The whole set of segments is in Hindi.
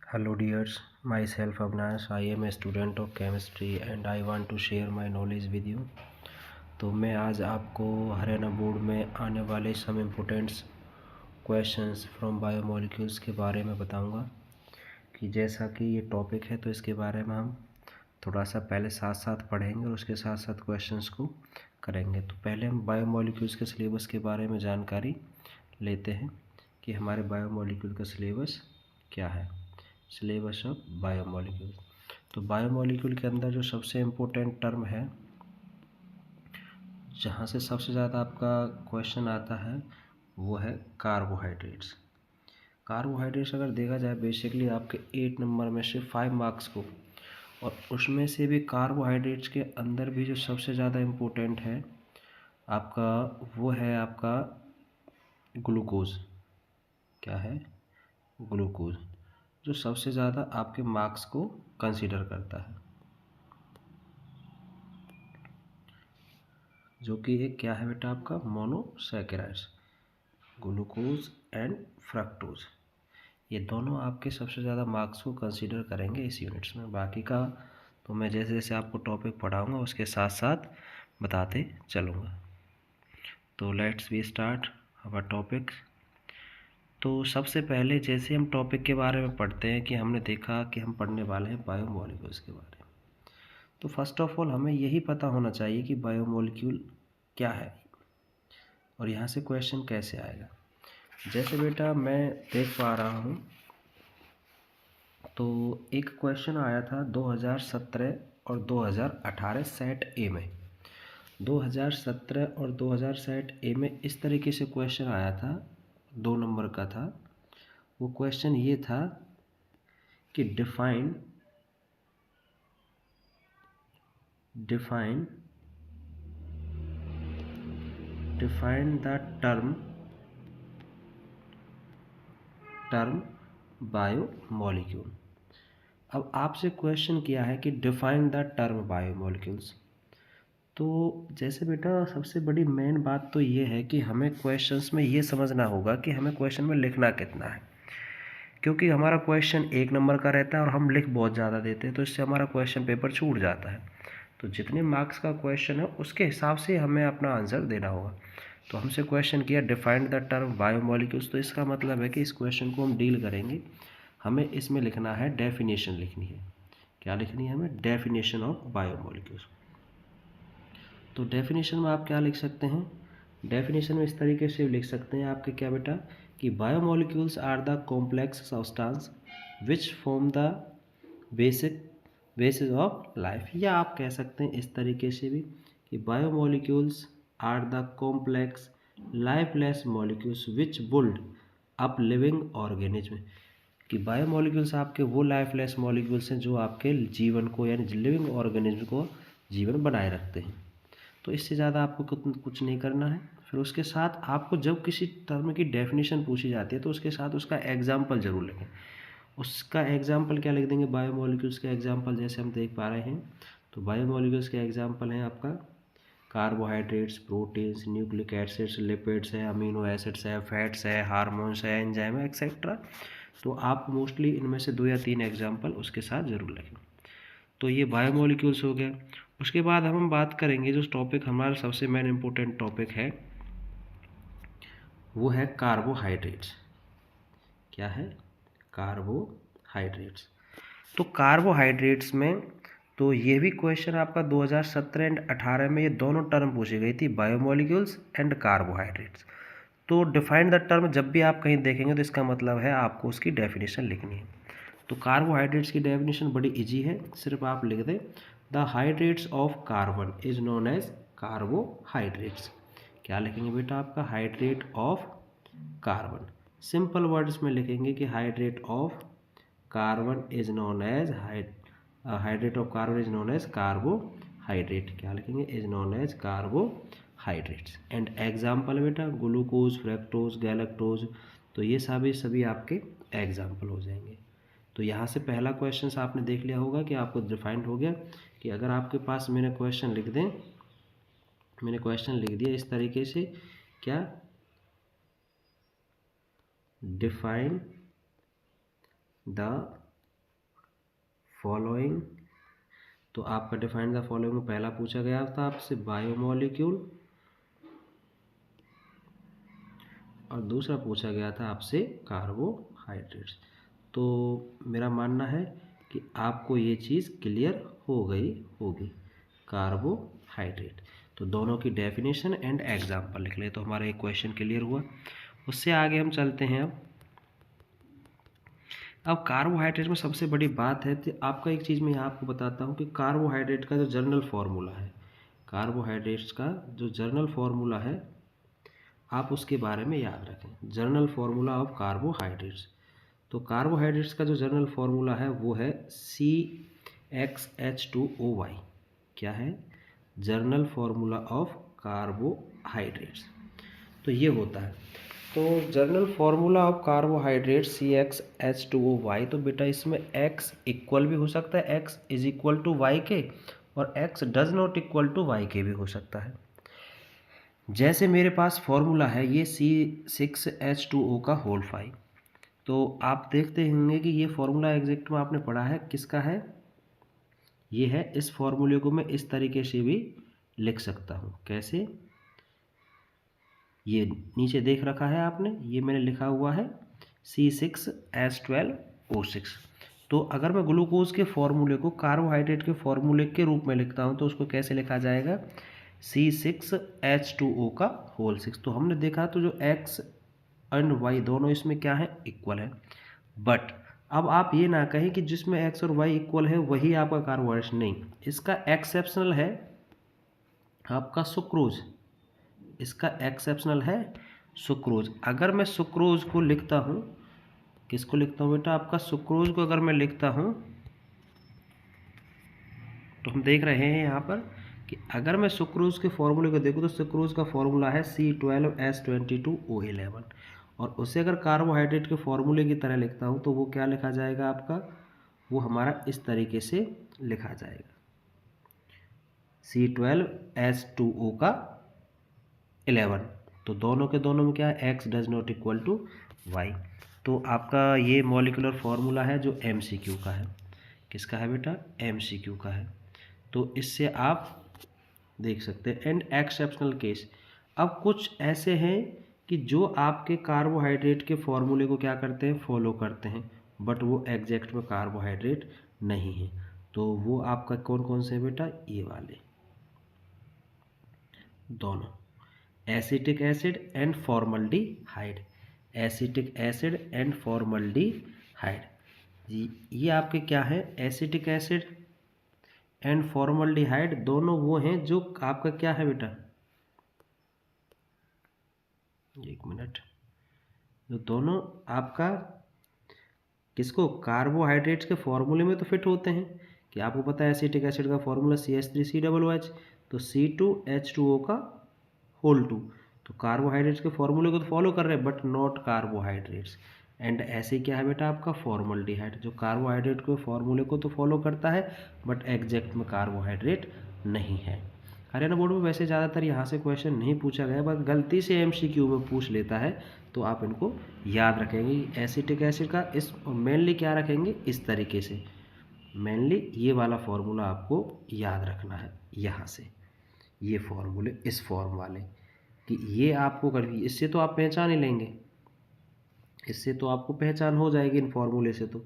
Hello dears, myself Avnash. I am a student of chemistry and I want to share my knowledge with you. तो मैं आज आपको हरियाणा बोर्ड में आने वाले सम इम्पोर्टेंट्स क्वेश्चंस फ्रॉम बायोमोलिक्यूल्स के बारे में बताऊंगा कि जैसा कि ये टॉपिक है तो इसके बारे में हम थोड़ा सा पहले साथ साथ पढ़ेंगे और उसके साथ साथ क्वेश्चंस को करेंगे। तो पहले हम बायोमोलिक्यूल्स के सिलेबस के बारे में जानकारी लेते हैं कि हमारे बायोमोलिक्यूल का सिलेबस क्या है। Syllabus of biomolecule. तो बायोमोलिक्यूल के अंदर जो सबसे इम्पोर्टेंट टर्म है, जहाँ से सबसे ज़्यादा आपका क्वेश्चन आता है, वो है कार्बोहाइड्रेट्स। कार्बोहाइड्रेट्स अगर देखा जाए बेसिकली आपके 8 नंबर में से 5 मार्क्स को, और उसमें से भी कार्बोहाइड्रेट्स के अंदर भी जो सबसे ज़्यादा इम्पोर्टेंट है आपका, वो है आपका ग्लूकोज। क्या है? ग्लूकोज, जो सबसे ज़्यादा आपके मार्क्स को कंसीडर करता है, जो कि एक क्या है बेटा आपका मोनोसैकेराइड्स। ग्लूकोज एंड फ्रक्टोज, ये दोनों आपके सबसे ज़्यादा मार्क्स को कंसीडर करेंगे इस यूनिट्स में। बाकी का तो मैं जैसे जैसे आपको टॉपिक पढ़ाऊंगा उसके साथ साथ बताते चलूँगा। तो let's we start our topic. तो सबसे पहले जैसे हम टॉपिक के बारे में पढ़ते हैं कि हमने देखा कि हम पढ़ने वाले हैं बायोमोलिक्यूल्स के बारे में। तो फर्स्ट ऑफ ऑल हमें यही पता होना चाहिए कि बायोमोलिक्यूल क्या है और यहाँ से क्वेश्चन कैसे आएगा। जैसे बेटा मैं देख पा रहा हूँ, तो एक क्वेश्चन आया था 2017 और 2018 सेट ए में। 2017 और 2000 सेट ए में इस तरीके से क्वेश्चन आया था, 2 नंबर का था। वो क्वेश्चन ये था कि डिफाइन द टर्म बायोमोलिक्यूल। अब आपसे क्वेश्चन किया है कि डिफाइन द टर्म बायोमोलिक्यूल्स। तो जैसे बेटा सबसे बड़ी मेन बात तो ये है कि हमें क्वेश्चंस में ये समझना होगा कि हमें क्वेश्चन में लिखना कितना है, क्योंकि हमारा क्वेश्चन 1 नंबर का रहता है और हम लिख बहुत ज़्यादा देते हैं, तो इससे हमारा क्वेश्चन पेपर छूट जाता है। तो जितने मार्क्स का क्वेश्चन है उसके हिसाब से हमें अपना आंसर देना होगा। तो हमसे क्वेश्चन किया डिफाइंड द टर्म बायोमोलिक्यूल्स, तो इसका मतलब है कि इस क्वेश्चन को हम डील करेंगे, हमें इसमें लिखना है डेफिनेशन लिखनी है। क्या लिखनी है हमें? Definition of biomolecules. तो डेफिनेशन में आप क्या लिख सकते हैं? डेफिनेशन में इस तरीके से लिख सकते हैं आपके क्या बेटा कि biomolecules are the complex substance which form the basis of life. या आप कह सकते हैं इस तरीके से भी कि biomolecules are the complex lifeless molecules which build up living organism. कि बायोमोलिक्यूल्स आपके वो लाइफलेस मॉलिक्यूल्स हैं जो आपके जीवन को यानी लिविंग ऑर्गेनिज्म को जीवन बनाए रखते हैं। तो इससे ज़्यादा आपको कुछ नहीं करना है। फिर उसके साथ आपको जब किसी टर्म की डेफिनेशन पूछी जाती है तो उसके साथ उसका एग्जाम्पल जरूर लिखें। उसका एग्जाम्पल क्या लिख देंगे? बायोमोलिक्यूल्स के एग्जाम्पल जैसे हम देख पा रहे हैं, तो बायोमोलिक्यूल्स के एग्जाम्पल हैं आपका carbohydrates, proteins, nucleic acids, lipids है, अमीनो एसिड्स है, फैट्स है, हार्मोन्स है, एंजाइम है, एक्सेट्रा। तो आप मोस्टली इनमें से 2 या 3 एग्जाम्पल उसके साथ जरूर लिखें। तो ये बायोमोलिक्यूल्स हो गया। उसके बाद हम बात करेंगे जो टॉपिक हमारा सबसे मेन इम्पोर्टेंट टॉपिक है, वो है कार्बोहाइड्रेट्स। क्या है? कार्बोहाइड्रेट्स। तो कार्बोहाइड्रेट्स में तो ये भी क्वेश्चन आपका 2017 एंड 18 में ये दोनों टर्म पूछी गई थी, बायोमोलिक्यूल्स एंड कार्बोहाइड्रेट्स। तो डिफाइन द टर्म जब भी आप कहीं देखेंगे तो इसका मतलब है आपको उसकी डेफिनेशन लिखनी है। तो कार्बोहाइड्रेट्स की डेफिनेशन बड़ी इजी है, सिर्फ आप लिख दें the hydrates of carbon is known as carbohydrates. क्या लिखेंगे बेटा? आपका hydrate of carbon. Simple words में लिखेंगे कि hydrate of carbon is known as hydrate of carbon is known as carbohydrate. क्या लिखेंगे? Is known as carbohydrates. And example बेटा ग्लूकोज, फ्रक्टोज, गैलेक्टोज। तो ये सभी आपके एग्जाम्पल हो जाएंगे। तो यहाँ से पहला क्वेश्चन आपने देख लिया होगा कि आपको डिफाइंड हो गया कि अगर आपके पास मैंने क्वेश्चन लिख दिया इस तरीके से, क्या? डिफाइन द फॉलोइंग, तो आपका डिफाइन द फॉलोइंग में पहला पूछा गया था आपसे बायोमोलिक्यूल, और दूसरा पूछा गया था आपसे कार्बोहाइड्रेट्स। तो मेरा मानना है कि आपको ये चीज़ क्लियर हो गई होगी। कार्बोहाइड्रेट, तो दोनों की डेफिनेशन एंड एग्जाम्पल लिख ले, तो हमारा एक क्वेश्चन क्लियर हुआ। उससे आगे हम चलते हैं। अब कार्बोहाइड्रेट में सबसे बड़ी बात है तो आपका एक चीज़ मैं यहाँ आपको बताता हूँ कि कार्बोहाइड्रेट का जो जर्नल फार्मूला है, कार्बोहाइड्रेट्स का जो जर्नल फार्मूला है आप उसके बारे में याद रखें। जर्नल फार्मूला ऑफ कार्बोहाइड्रेट्स, तो कार्बोहाइड्रेट्स का जो जर्नल फार्मूला है वो है CXH2OY। क्या है जर्नल फार्मूला ऑफ कार्बोहाइड्रेट्स? तो ये होता है। तो journal formula of carbohydrate CXH2OY, तो बेटा इसमें x इक्वल भी हो सकता है, x is equal to y के, और x does not equal to y के भी हो सकता है। जैसे मेरे पास फॉर्मूला है ये C6H2O का होल 5, तो आप देखते होंगे कि ये फॉर्मूला एग्जैक्ट में आपने पढ़ा है, किसका है? ये है। इस फॉर्मूले को मैं इस तरीके से भी लिख सकता हूँ। कैसे? ये नीचे देख रखा है आपने, ये मैंने लिखा हुआ है C6H12O6। तो अगर मैं ग्लूकोज के फॉर्मूले को कार्बोहाइड्रेट के फॉर्मूले के रूप में लिखता हूँ तो उसको कैसे लिखा जाएगा? C6H2O का होल 6। तो हमने देखा तो जो x एंड y दोनों इसमें क्या है? इक्वल है। बट अब आप ये ना कहें कि जिसमें x और y इक्वल है वही आपका कार्बोहाइड्रेट, नहीं, इसका एक्सेप्शनल है आपका सुक्रोज। इसका एक्सेप्शनल है सुक्रोज। अगर मैं सुक्रोज को लिखता हूँ, किसको लिखता हूँ बेटा? आपका सुक्रोज को अगर मैं लिखता हूँ तो हम देख रहे हैं यहाँ पर कि अगर मैं सुक्रोज के फॉर्मूले को देखूँ तो सुक्रोज का फॉर्मूला है C12H22O11, और उसे अगर कार्बोहाइड्रेट के फॉर्मूले की तरह लिखता हूँ तो वो क्या लिखा जाएगा आपका? वो हमारा इस तरीके से लिखा जाएगा C12H2O का 11। तो दोनों के दोनों में क्या है? x does not equal to y. तो आपका ये मॉलिक्यूलर फार्मूला है जो MCQ का है। किसका है बेटा? MCQ का है। तो इससे आप देख सकते हैं। एंड एक्सेप्शनल केस, अब कुछ ऐसे हैं कि जो आपके कार्बोहाइड्रेट के फॉर्मूले को क्या करते हैं? फॉलो करते हैं, बट वो एग्जैक्ट में कार्बोहाइड्रेट नहीं है। तो वो आपका कौन कौन से बेटा? ये वाले दोनों, acetic acid and formaldehyde. Acetic acid and formaldehyde, ये आपके क्या है? एसिटिक एसिड एंड फॉर्मल्डिहाइड दोनों वो हैं जो आपका क्या है बेटा? एक मिनट। जो दोनों आपका किसको? कार्बोहाइड्रेट्स के फॉर्मूले में तो फिट होते हैं। कि आपको पता है एसिटिक एसिड का फॉर्मूला CH3COOH, तो C2H2O का होल 2। तो कार्बोहाइड्रेट्स के फॉर्मूले को तो फॉलो कर रहे हैं बट नॉट कार्बोहाइड्रेट्स। एंड ऐसे क्या है बेटा? आपका फॉर्मल्डिहाइड, जो कार्बोहाइड्रेट के फॉर्मूले को तो फॉलो करता है बट एग्जैक्ट में कार्बोहाइड्रेट नहीं है। हरियाणा बोर्ड में वैसे ज़्यादातर यहाँ से क्वेश्चन नहीं पूछा गया, बस गलती से MCQ में पूछ लेता है, तो आप इनको याद रखेंगे। एसिटिक एसिड का इस मेनली क्या रखेंगे? इस तरीके से मेनली ये वाला फॉर्मूला आपको याद रखना है। यहाँ से ये फॉर्मूले इस फॉर्म वाले कि ये आपको कर, इससे तो आप पहचान ही लेंगे, इससे तो आपको पहचान हो जाएगी इन फॉर्मूले से तो।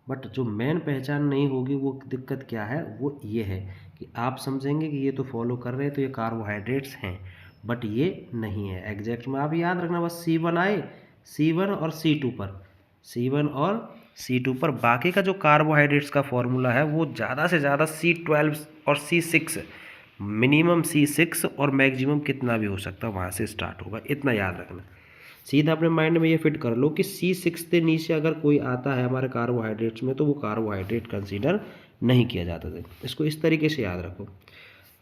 बट जो मेन पहचान नहीं होगी वो दिक्कत क्या है? वो ये है कि आप समझेंगे कि ये तो फॉलो कर रहे हैं तो ये कार्बोहाइड्रेट्स हैं, बट ये नहीं है एग्जैक्ट में। आप याद रखना बस C1 आए, C1 और C2 पर, C1 और C2 पर। बाकी का जो कार्बोहाइड्रेट्स का फॉर्मूला है वो ज़्यादा से ज़्यादा C12 और C6, मिनिमम C6 और मैक्सिमम कितना भी हो सकता है वहाँ से स्टार्ट होगा, इतना याद रखना। सीधा अपने माइंड में ये फिट कर लो कि C6 से नीचे अगर कोई आता है हमारे कार्बोहाइड्रेट्स में तो वो कार्बोहाइड्रेट कंसीडर नहीं किया जाता था। इसको इस तरीके से याद रखो।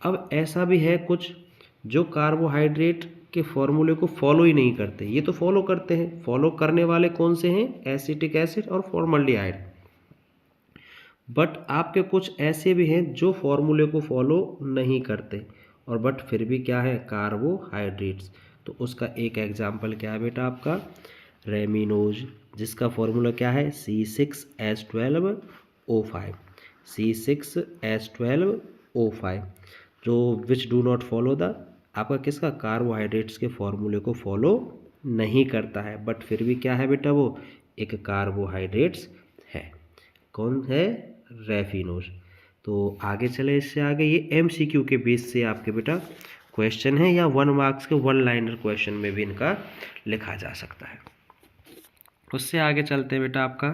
अब ऐसा भी है कुछ जो कार्बोहाइड्रेट के फॉर्मूले को फॉलो ही नहीं करते, ये तो फॉलो करते हैं। फॉलो करने वाले कौन से हैं? एसिटिक एसिड और फॉर्मल्डिहाइड। बट आपके कुछ ऐसे भी हैं जो फॉर्मूले को फॉलो नहीं करते और बट फिर भी क्या है? कार्बोहाइड्रेट्स। तो उसका एक एग्जाम्पल क्या है बेटा? आपका रेमिनोज, जिसका फॉर्मूला क्या है? C6H12O5। C6H12O5 जो विच डू नॉट फॉलो द आपका किसका कार्बोहाइड्रेट्स के फॉर्मूले को फॉलो नहीं करता है, बट फिर भी क्या है बेटा, वो एक कार्बोहाइड्रेट्स है। कौन है? रेफिनोज। तो आगे चले, इससे आगे ये MCQ के बेस से आपके बेटा क्वेश्चन है, या 1 मार्क्स के 1 लाइनर क्वेश्चन में भी इनका लिखा जा सकता है। उससे आगे चलते हैं बेटा, आपका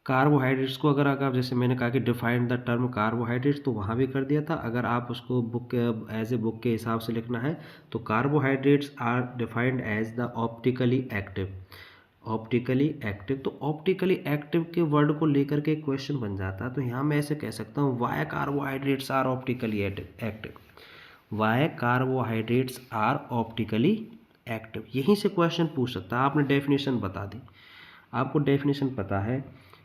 कार्बोहाइड्रेट्स को अगर आप जैसे मैंने कहा कि डिफाइंड द टर्म कार्बोहाइड्रेट्स, तो वहाँ भी कर दिया था। अगर आप उसको बुक एज ए बुक के हिसाब से लिखना है तो carbohydrates are defined as the optically active. Optically active, तो ऑप्टिकली एक्टिव के वर्ड को लेकर के क्वेश्चन बन जाता है। तो यहाँ मैं ऐसे कह सकता हूँ why carbohydrates are optically active, why carbohydrates are optically active, यहीं से क्वेश्चन पूछ सकता है। आपने डेफिनेशन बता दी, आपको डेफिनेशन पता है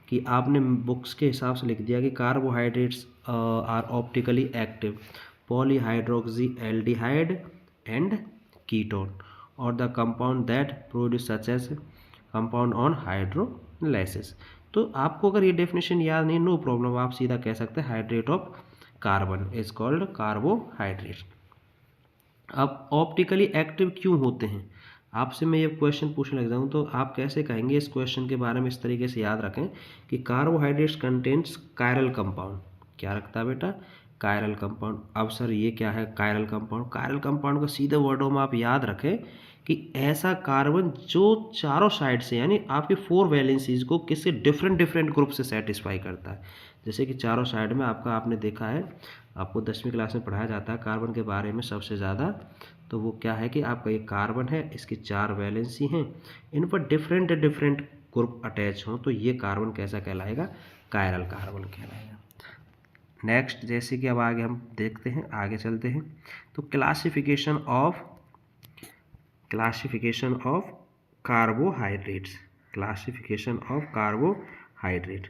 कि आपने बुक्स के हिसाब से लिख दिया कि carbohydrates are optically active, polyhydroxy aldehyde and ketone और the compound that produce such as compound on hydrolysis. तो आपको अगर ये डेफिनेशन याद नहीं, नो प्रॉब्लम, आप सीधा कह सकते हैं hydrate of carbon is called carbohydrate. अब ऑप्टिकली एक्टिव क्यों होते हैं, आपसे मैं ये क्वेश्चन पूछने लग जाऊँ तो आप कैसे कहेंगे इस क्वेश्चन के बारे में? इस तरीके से याद रखें कि कार्बोहाइड्रेट्स कंटेंट्स कायरल कंपाउंड। क्या रखता है बेटा? Chiral compound. अब सर ये क्या है कायरल कंपाउंड? कायरल कंपाउंड को सीधे वर्डों में आप याद रखें कि ऐसा कार्बन जो चारों साइड से, यानी आपके 4 वैलेंसीज को किसी डिफरेंट ग्रुप से सेटिस्फाई करता है। जैसे कि चारों साइड में आपका, आपने देखा है, आपको 10वीं क्लास में पढ़ाया जाता है कार्बन के बारे में सबसे ज़्यादा। तो वो क्या है कि आपका ये कार्बन है, इसकी 4 वैलेंसी हैं, इन पर डिफरेंट ग्रुप अटैच हों, तो ये कार्बन कैसा कहलाएगा? कायरल कार्बन कहलाएगा। नेक्स्ट, जैसे कि अब आगे हम देखते हैं, आगे चलते हैं, तो classification of carbohydrates, classification of carbohydrate.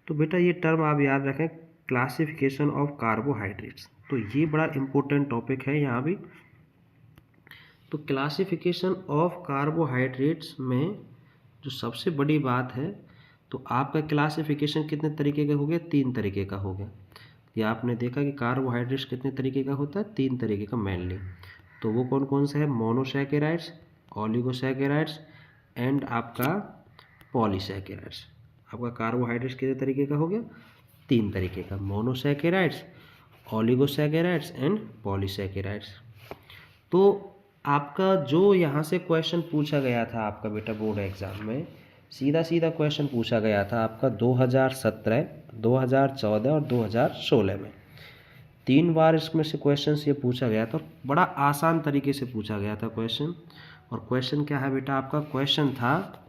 तो बेटा ये टर्म आप याद रखें, क्लासिफिकेशन ऑफ कार्बोहाइड्रेट्स, तो ये बड़ा इंपॉर्टेंट टॉपिक है यहाँ भी। तो क्लासिफिकेशन ऑफ कार्बोहाइड्रेट्स में जो सबसे बड़ी बात है, तो आपका क्लासिफिकेशन कितने तरीके का हो गया? 3 तरीके का हो गया। ये आपने देखा कि कार्बोहाइड्रेट्स कितने तरीके का होता है? 3 तरीके का मेनली। तो वो कौन कौन सा है? मोनोसैकेराइड्स, ओलिगोसैकेराइड्स एंड आपका पॉलीसैकेराइड्स। आपका कार्बोहाइड्रेट्स कितने तरीके का हो गया? 3 तरीके का, मोनोसैकेराइड्स, ओलिगोसैकेराइड्स एंड पॉलीसैकेराइड्स। तो आपका जो यहाँ से क्वेश्चन पूछा गया था आपका बेटा बोर्ड एग्जाम में, सीधा क्वेश्चन पूछा गया था आपका 2017, 2014 और 2016 में। 3 बार इसमें से क्वेश्चन ये पूछा गया था, बड़ा आसान तरीके से पूछा गया था क्वेश्चन। और क्वेश्चन क्या है बेटा आपका? क्वेश्चन था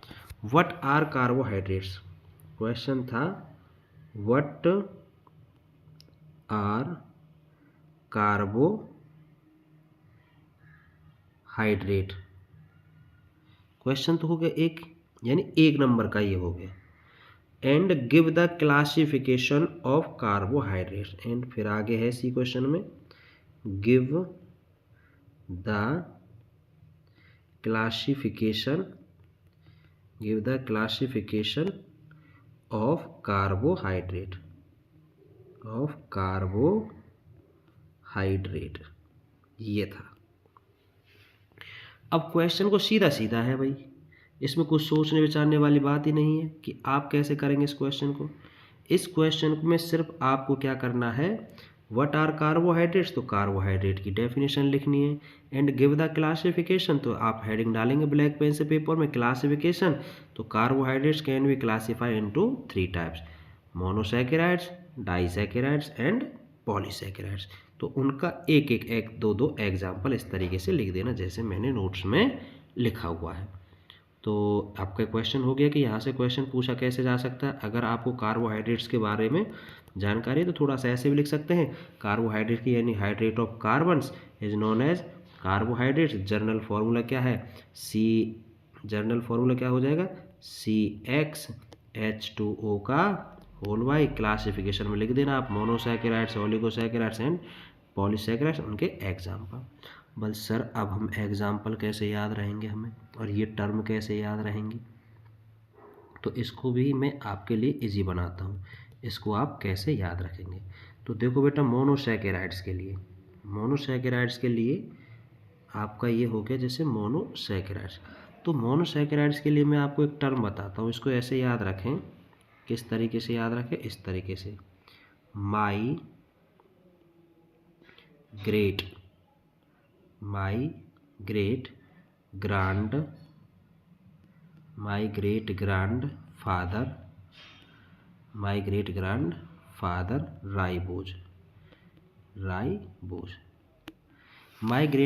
व्हाट आर कार्बोहाइड्रेट्स। क्वेश्चन था व्हाट आर कार्बोहाइड्रेट। क्वेश्चन तो हो गया एक, यानी 1 नंबर का ये हो गया। And give the classification of carbohydrates, and फिर आगे है इसी क्वेश्चन में, give the classification of carbohydrate, ये था। अब क्वेश्चन को सीधा है भाई, इसमें कुछ सोचने विचारने वाली बात ही नहीं है कि आप कैसे करेंगे इस क्वेश्चन को। इस क्वेश्चन में सिर्फ आपको क्या करना है, व्हाट आर कार्बोहाइड्रेट्स, तो कार्बोहाइड्रेट की डेफिनेशन लिखनी है। एंड गिव द क्लासिफिकेशन, तो आप हेडिंग डालेंगे ब्लैक पेन से पेपर में, क्लासिफिकेशन, तो carbohydrates can be classify into 3 types, monosaccharides, disaccharides and polysaccharides. तो उनका एक दो एग्जाम्पल इस तरीके से लिख देना जैसे मैंने नोट्स में लिखा हुआ है। तो आपका क्वेश्चन हो गया कि यहाँ से क्वेश्चन पूछा कैसे जा सकता है। अगर आपको कार्बोहाइड्रेट्स के बारे में जानकारी है तो थोड़ा सा ऐसे भी लिख सकते हैं, कार्बोहाइड्रेट की यानी hydrate of carbons is known as carbohydrates. General formula क्या है? जर्नल फार्मूला क्या हो जाएगा? CXH2O का होल बाई, क्लासिफिकेशन में लिख देना आप मोनोसैकेराइड्स, ओलिगोसैकेराइड्स एंड पॉलीसैकेराइड्स, उनके एग्जाम्पल। बस सर अब हम एग्जाम्पल कैसे याद रहेंगे हमें, और ये टर्म कैसे याद रहेंगी? तो इसको भी मैं आपके लिए इजी बनाता हूँ। इसको आप कैसे याद रखेंगे? तो देखो बेटा, मोनोसैकेराइड्स के लिए आपका ये हो गया जैसे मोनोसैकेराइड्स। तो मोनोसैकेराइड्स के लिए मैं आपको एक टर्म बताता हूँ, इसको ऐसे याद रखें। किस तरीके से याद रखें? इस तरीके से, my great grand father ribose. My great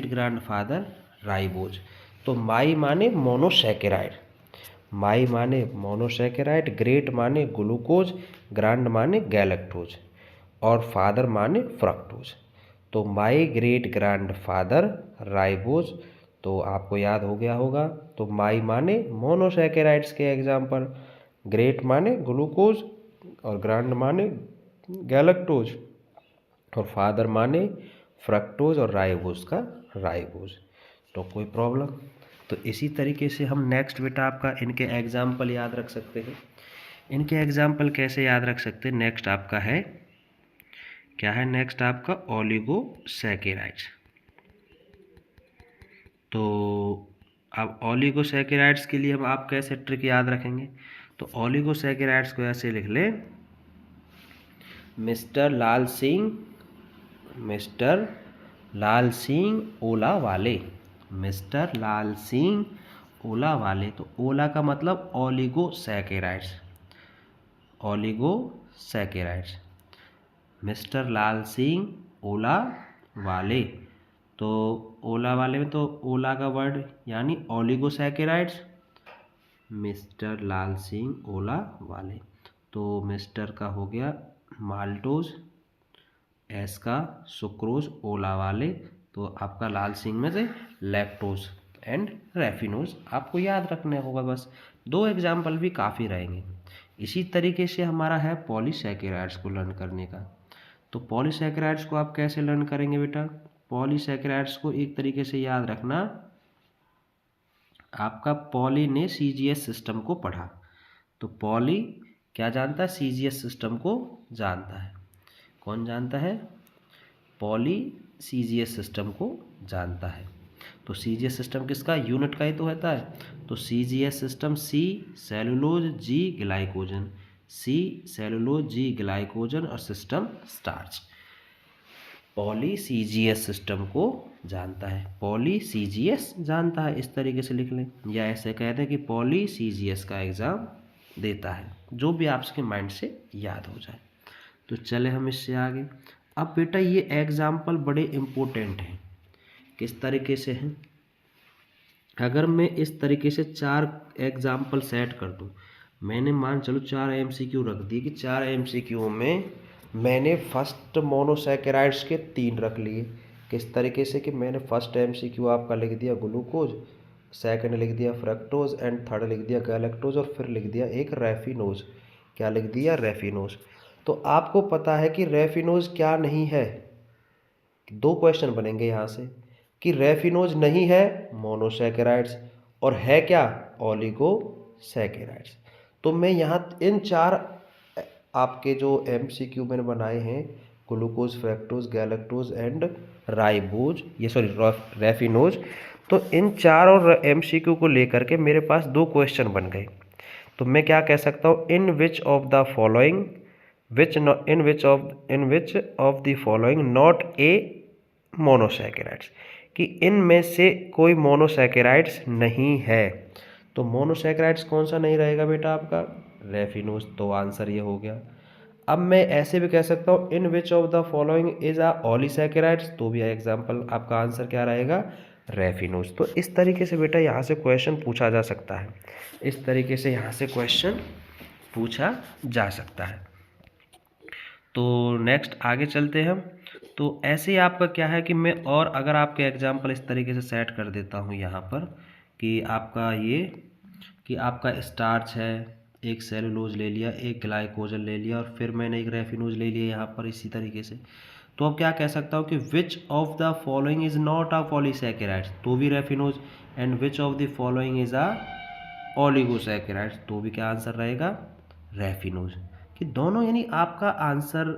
grand father ribose. तो माई माने मोनोसैकेराइड, ग्रेट माने ग्लूकोज, ग्रांड माने गैलेक्टोज और फादर माने फ्रक्टोज। तो my great grand father ribose, तो आपको याद हो गया होगा। तो माई माने मोनोसैकेराइड्स के एग्जाम्पल, ग्रेट माने ग्लूकोज और ग्रांड माने गैलेक्टोज और फादर माने फ्रक्टोज और राइबोज का राइबोज। तो कोई प्रॉब्लम? तो इसी तरीके से हम नेक्स्ट बेटा आपका इनके एग्जाम्पल याद रख सकते हैं। इनके एग्जाम्पल कैसे याद रख सकते हैं? नेक्स्ट आपका है, क्या है नेक्स्ट आपका? ओलिगोसैकेराइड्स। तो अब ओलिगोसैकेराइड्स के लिए हम आप कैसे ट्रिक याद रखेंगे? तो ओलिगोसैकेराइड्स को ऐसे लिख लें, मिस्टर लाल सिंह ओला वाले। तो ओला का मतलब ओलिगोसैकेराइड्स। मिस्टर लाल सिंह ओला वाले। तो ओला वाले में तो ओला का वर्ड यानी ओलिगोसैकेराइड्स, मिस्टर लाल सिंह ओला वाले। तो मिस्टर का हो गया माल्टोज, एस का सुक्रोज, ओला वाले। तो आपका लाल सिंह में से लैक्टोज एंड रेफिनोज आपको याद रखने होगा। बस 2 एग्जाम्पल भी काफ़ी रहेंगे। इसी तरीके से हमारा है पॉलीसैकेराइड्स को लर्न करने का। तो पॉलीसैकेराइड्स को आप कैसे लर्न करेंगे बेटा? पॉलीसैकेराइड्स को एक तरीके से याद रखना, आपका पॉली ने CGS सिस्टम को पढ़ा। तो पॉली क्या जानता है? CGS सिस्टम को जानता है। कौन जानता है? पॉली CGS सिस्टम को जानता है। तो CGS सिस्टम किसका? यूनिट का ही तो होता है। तो CGS system C cellulose, G glycogen और system starch. Polly CGS system को जानता है, पॉली CGS जानता है, इस तरीके से लिख लें। या ऐसे कहते हैं कि पॉली CGS का एग्ज़ाम देता है, जो भी आपके माइंड से याद हो जाए। तो चले हम इससे आगे। अब बेटा ये एग्जाम्पल बड़े इम्पोर्टेंट हैं। किस तरीके से हैं? अगर मैं इस तरीके से 4 एग्जाम्पल सेट कर दूं, मैंने मान चलो 4 MCQ रख दिए कि 4 MCQ में मैंने फर्स्ट मोनोसैकेराइड्स के 3 रख लिए। किस तरीके से कि मैंने फर्स्ट MCQ आपका लिख दिया ग्लूकोज, सेकंड लिख दिया फ्रक्टोज एंड थर्ड लिख दिया गैलेक्टोज और फिर लिख दिया एक रेफिनोज। क्या लिख दिया? रेफिनोज। तो आपको पता है कि रेफिनोज क्या नहीं है? 2 क्वेश्चन बनेंगे यहाँ से कि रेफिनोज नहीं है मोनोसैकेराइड्स और है क्या? ओलिगोसैकेराइड्स। तो मैं यहाँ इन 4 आपके जो MCQ मैंने बनाए हैं, glucose, fructose, galactose and ribose, ये रेफिनोज, तो इन 4 और MCQ को लेकर के मेरे पास 2 क्वेश्चन बन गए। तो मैं क्या कह सकता हूँ? In which of the following not a monosaccharides, कि इनमें से कोई मोनोसैकेराइड्स नहीं है। तो मोनोसैकेराइड्स कौन सा नहीं रहेगा बेटा? आपका रेफिनोज। तो आंसर ये हो गया। अब मैं ऐसे भी कह सकता हूँ in which of the following is oligosaccharides, तो भी एग्जाम्पल आपका आंसर क्या रहेगा? रेफिनोज। तो इस तरीके से बेटा यहाँ से क्वेश्चन पूछा जा सकता है, इस तरीके से यहाँ से क्वेश्चन पूछा जा सकता है। तो नेक्स्ट आगे चलते हैं हम। तो ऐसे ही आपका क्या है कि मैं और अगर आपके एग्जाम्पल इस तरीके से सेट कर देता हूँ यहाँ पर कि आपका ये कि आपका स्टार्च है, एक सेलुलोज ले लिया, एक ग्लाइकोजन ले लिया और फिर मैंने एक रेफिनोज ले लिया यहाँ पर इसी तरीके से। तो अब क्या कह सकता हूँ कि विच of the following is not a polysaccharides, तो भी raffinose, and which of the following is a oligosaccharides, तो भी क्या आंसर रहेगा? रेफिनोज। कि दोनों यानी आपका आंसर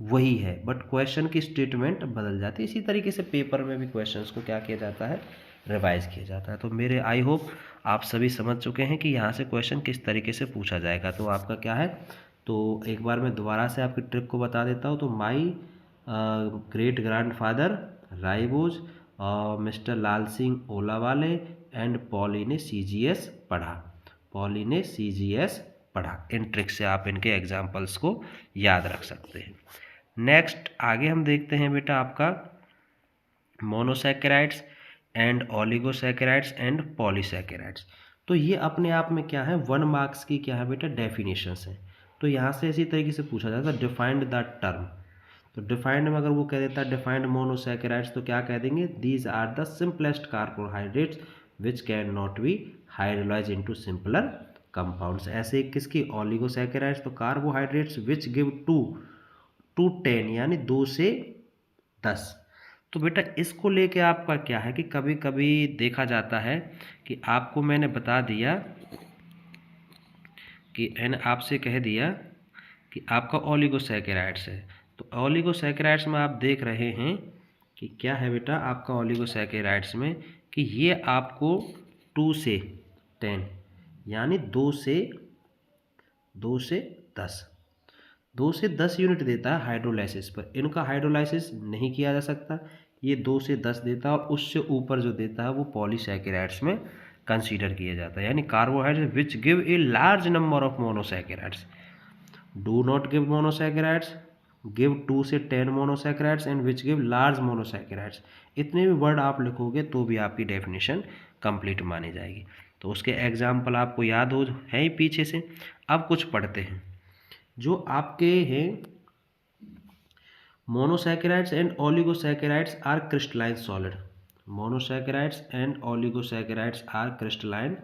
वही है बट क्वेश्चन की स्टेटमेंट बदल जाती है। इसी तरीके से पेपर में भी क्वेश्चंस को क्या किया जाता है, रिवाइज किया जाता है। तो मेरे आई होप आप सभी समझ चुके हैं कि यहाँ से क्वेश्चन किस तरीके से पूछा जाएगा। तो आपका क्या है, तो एक बार मैं दोबारा से आपकी ट्रिक को बता देता हूँ। तो my great grandfather ribose, mister Lal Singh ओलावाले एंड पॉली ने CGS पढ़ा। पॉली ने CGS पढ़ा। इन ट्रिक से आप इनके एग्जाम्पल्स को याद रख सकते हैं। नेक्स्ट आगे हम देखते हैं बेटा आपका monosaccharides and oligosaccharides and polysaccharides. तो ये अपने आप में क्या है, 1 मार्क्स की क्या है बेटा, डेफिनेशंस हैं। तो यहाँ से इसी तरीके से पूछा जाता है डिफाइंड द टर्म। तो डिफाइंड में अगर वो कह देता है डिफाइंड मोनोसैकेराइड्स तो क्या कह देंगे, these are the simplest carbohydrates which can not be hydrolyse into simpler compounds. ऐसे किसकी, ओलिगोसैकेराइड्स, तो कार्बोहाइड्रेट्स विच गिव 2 to 10 यानी 2 से 10। तो बेटा इसको लेके आपका क्या है कि कभी कभी देखा जाता है कि आपको मैंने बता दिया कि मैंने आपसे कह दिया कि आपका ओलिगोसैकेराइड्स है। तो ओलिगोसैकेराइड्स में आप देख रहे हैं कि क्या है बेटा आपका ओलिगोसैकेराइड्स में कि ये आपको 2 से 10 यानी 2 से 10 2 से 10 यूनिट देता है हाइड्रोलाइसिस पर। इनका हाइड्रोलाइसिस नहीं किया जा सकता, ये 2 से 10 देता है और उससे ऊपर जो देता है वो पॉलीसैकेराइड्स में कंसीडर किया जाता है। यानी carbohydrate which give a large number of monosaccharides, do not give monosaccharides, give 2 से 10 monosaccharides and which give large monosaccharides. इतने भी वर्ड आप लिखोगे तो भी आपकी डेफिनेशन कंप्लीट मानी जाएगी। तो उसके एग्जाम्पल आपको याद हो है ही पीछे से। अब कुछ पढ़ते हैं जो आपके हैं। Monosaccharides and oligosaccharides are crystalline solid. Monosaccharides and oligosaccharides are crystalline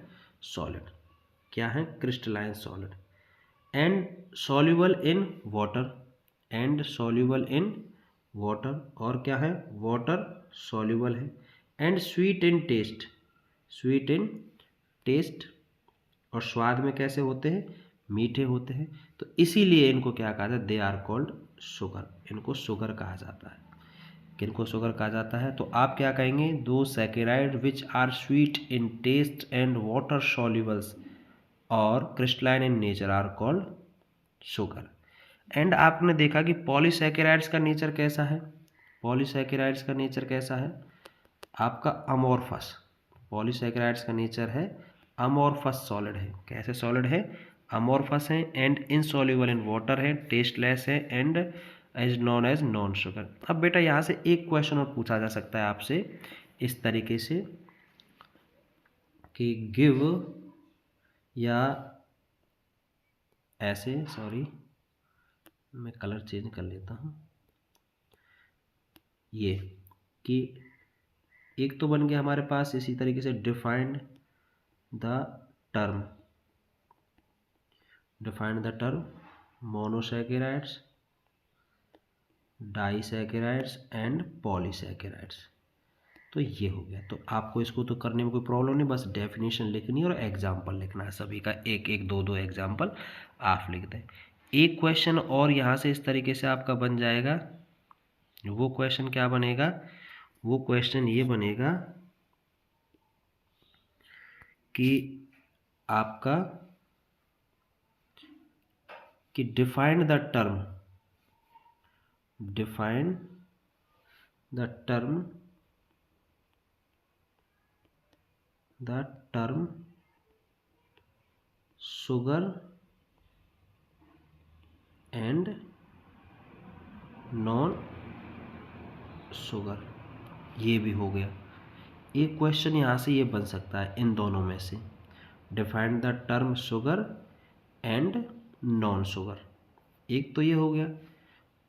solid. क्या है, crystalline solid and soluble in water, and soluble in water, और क्या है, वाटर सॉल्युबल है, and sweet in taste, sweet in taste, और स्वाद में कैसे होते हैं, मीठे होते हैं। तो इसीलिए इनको क्या कहा जाता है, दे आर कॉल्ड शुगर, इनको शुगर कहा जाता है। किनको शुगर कहा जाता है, तो आप क्या कहेंगे, दो saccharide which are sweet in taste and water solubles और crystalline in nature are called sugar. And आपने देखा कि पॉलीसैकेराइड्स का नेचर कैसा है, पॉलीसैकेराइड्स का नेचर कैसा है आपका अमोर्फस। पॉलीसैकेराइड्स का नेचर है अमोर्फस सॉलिड है। कैसे सॉलिड है, अमोर्फस है, एंड इनसॉल्युबल इन वाटर है, टेस्टलेस है, and as non as non sugar. अब बेटा यहाँ से एक क्वेश्चन और पूछा जा सकता है आपसे इस तरीके से कि गिव, या ऐसे, सॉरी मैं कलर चेंज कर लेता हूँ, ये कि एक तो बन गया हमारे पास इसी तरीके से defined the term, defined the term monosaccharides, disaccharides and polysaccharides. तो ये हो गया। तो आपको इसको तो करने में कोई प्रॉब्लम नहीं, बस डेफिनेशन लिखनी है और एग्जाम्पल लिखना है। सभी का एक एक दो दो एग्जाम्पल आप लिख दें। एक क्वेश्चन और यहाँ से इस तरीके से आपका बन जाएगा। वो क्वेश्चन क्या बनेगा, वो क्वेश्चन ये बनेगा कि आपका कि defined the term, defined the term, the term sugar and non sugar. ये भी हो गया। एक क्वेश्चन यहाँ से ये बन सकता है इन दोनों में से, defined the term sugar and non sugar. एक तो ये हो गया।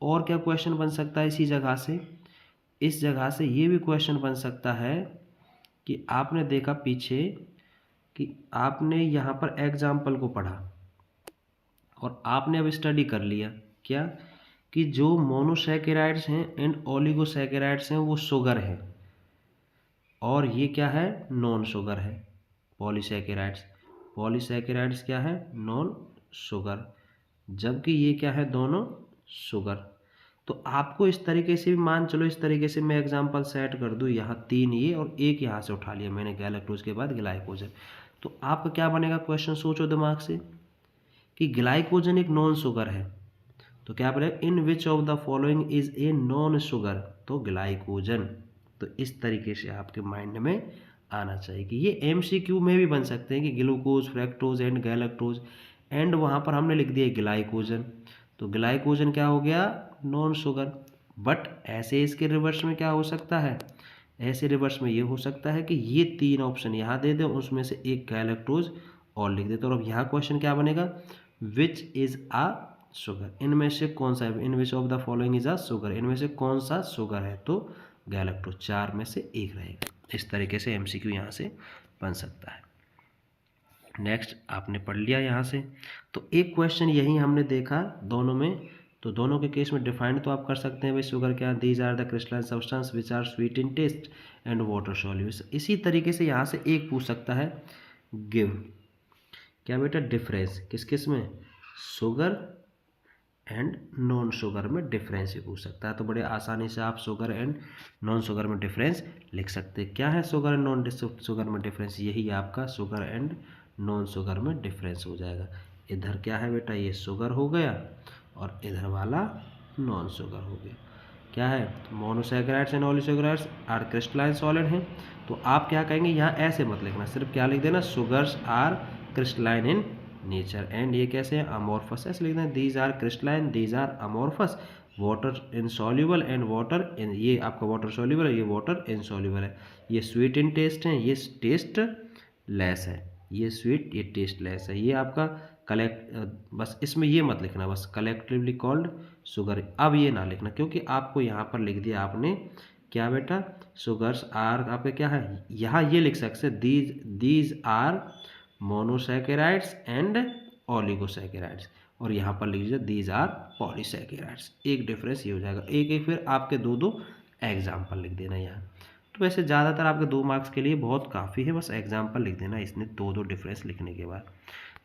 और क्या क्वेश्चन बन सकता है इसी जगह से, इस जगह से ये भी क्वेश्चन बन सकता है कि आपने देखा पीछे कि आपने यहाँ पर एग्जाम्पल को पढ़ा और आपने अब स्टडी कर लिया क्या, कि जो मोनोसैकेराइड्स हैं एंड ओलिगोसैकेराइड्स हैं वो शुगर है और ये क्या है, नॉन शुगर है। पॉलीसैकेराइड्स, पॉलीसैकेराइड्स क्या है, नॉन शुगर। जबकि ये क्या है, दोनों शुगर। तो आपको इस तरीके से भी मान चलो, इस तरीके से मैं एग्जांपल सेट कर दूँ, यहाँ 3 ये और एक यहाँ से उठा लिया मैंने गैलेक्टोज के बाद ग्लाइकोजन। तो आपका क्या बनेगा, क्वेश्चन सोचो दिमाग से कि ग्लाइकोजन एक नॉन शुगर है, तो क्या बनेगा, in which of the following is a non sugar, तो ग्लाइकोजन। तो इस तरीके से आपके माइंड में आना चाहिए कि ये एमसीक्यू में भी बन सकते हैं कि glucose, fructose and galactose, and वहाँ पर हमने लिख दिया ग्लाइकोजन, तो ग्लाइकोजन क्या हो गया, नॉन शुगर। बट ऐसे इसके रिवर्स में क्या हो सकता है, ऐसे रिवर्स में ये हो सकता है कि ये 3 ऑप्शन यहाँ दे दें, उसमें से एक गैलेक्टोज और लिख दे। तो अब यहाँ क्वेश्चन क्या बनेगा, विच इज आ शुगर, इनमें से कौन सा है, in which of the following is a sugar, इनमें से कौन सा शुगर है, तो गैलेक्टोज, 4 में से एक रहेगा। इस तरीके से एमसीक्यू यहाँ से बन सकता है। नेक्स्ट आपने पढ़ लिया यहाँ से। तो एक क्वेश्चन यही हमने देखा दोनों में, तो दोनों के केस में डिफाइंड तो आप कर सकते हैं भाई शुगर क्या, these are the crystalline substance which are sweet in taste and water soluble. इसी तरीके से यहाँ से एक पूछ सकता है, गिव क्या बेटा, डिफरेंस किस किस में, शुगर एंड नॉन शुगर में डिफरेंस ही पूछ सकता है। तो बड़े आसानी से आप शुगर एंड नॉन शुगर में डिफरेंस लिख सकते हैं। क्या है शुगर एंड नॉन शुगर में डिफरेंस, यही आपका शुगर एंड नॉन शुगर में डिफरेंस हो जाएगा। इधर क्या है बेटा, ये शुगर हो गया और इधर वाला नॉन शुगर हो गया। क्या है, monosaccharides and oligosaccharides are crystalline solid हैं। तो आप क्या कहेंगे, यहाँ ऐसे मत लिखना, सिर्फ क्या लिख देना, sugars are crystalline in nature, and ये कैसे है, अमोर्फस, ऐसे लिख देना, these are crystalline, these are amorphous, water insoluble and water in, ये आपका वाटर सॉल्युबल है, ये वाटर इनसॉल्युबल है, ये स्वीट इन टेस्ट है, ये टेस्ट लेस है, ये स्वीट, ये टेस्ट लेस है, ये आपका कलेक्ट, बस इसमें ये मत लिखना, बस कलेक्टिवली कॉल्ड शुगर, अब ये ना लिखना, क्योंकि आपको यहाँ पर लिख दिया आपने क्या बेटा, शुगर्स आर, आपका क्या है, यहाँ ये लिख सकते, these are monosaccharides and oligosaccharides, और यहाँ पर लिख दीजिए दीज आर पॉलीसैकेराइड्स। एक डिफरेंस ये हो जाएगा, एक एक फिर आपके दो दो एग्जाम्पल लिख देना यहाँ। तो वैसे ज़्यादातर आपके 2 मार्क्स के लिए बहुत काफ़ी है, बस एग्जाम्पल लिख देना इसने दो दो डिफरेंस लिखने के बाद।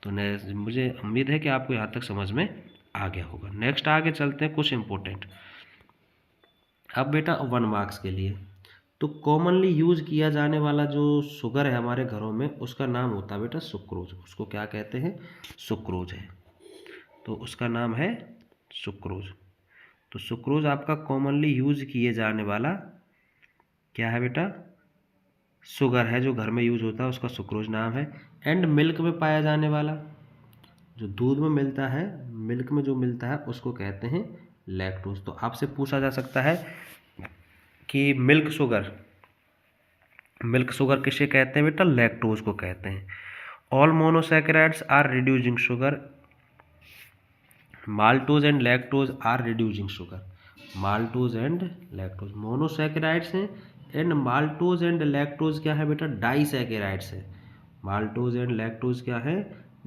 तो मुझे उम्मीद है कि आपको यहाँ तक समझ में आ गया होगा। नेक्स्ट आगे चलते हैं कुछ इम्पोर्टेंट। अब बेटा 1 मार्क्स के लिए, तो कॉमनली यूज़ किया जाने वाला जो शुगर है हमारे घरों में, उसका नाम होता है बेटा सुक्रोज। उसको क्या कहते हैं, सुक्रोज है, तो उसका नाम है सुक्रोज। तो सुक्रोज आपका कॉमनली यूज़ किए जाने वाला क्या है बेटा, शुगर है, जो घर में यूज़ होता है, उसका सुक्रोज नाम है। एंड मिल्क में पाया जाने वाला, जो दूध में मिलता है, मिल्क में जो मिलता है, उसको कहते हैं लैक्टोज। तो आपसे पूछा जा सकता है कि मिल्क शुगर किसे कहते हैं बेटा, लैक्टोज को कहते हैं। All monosaccharides are reducing sugar, maltose and lactose are reducing sugar, maltose and lactose monosaccharides हैं, एंड माल्टोज एंड लैक्टोज क्या है बेटा, डाइसैकेराइड्स है। माल्टोज एंड लैक्टोज क्या है,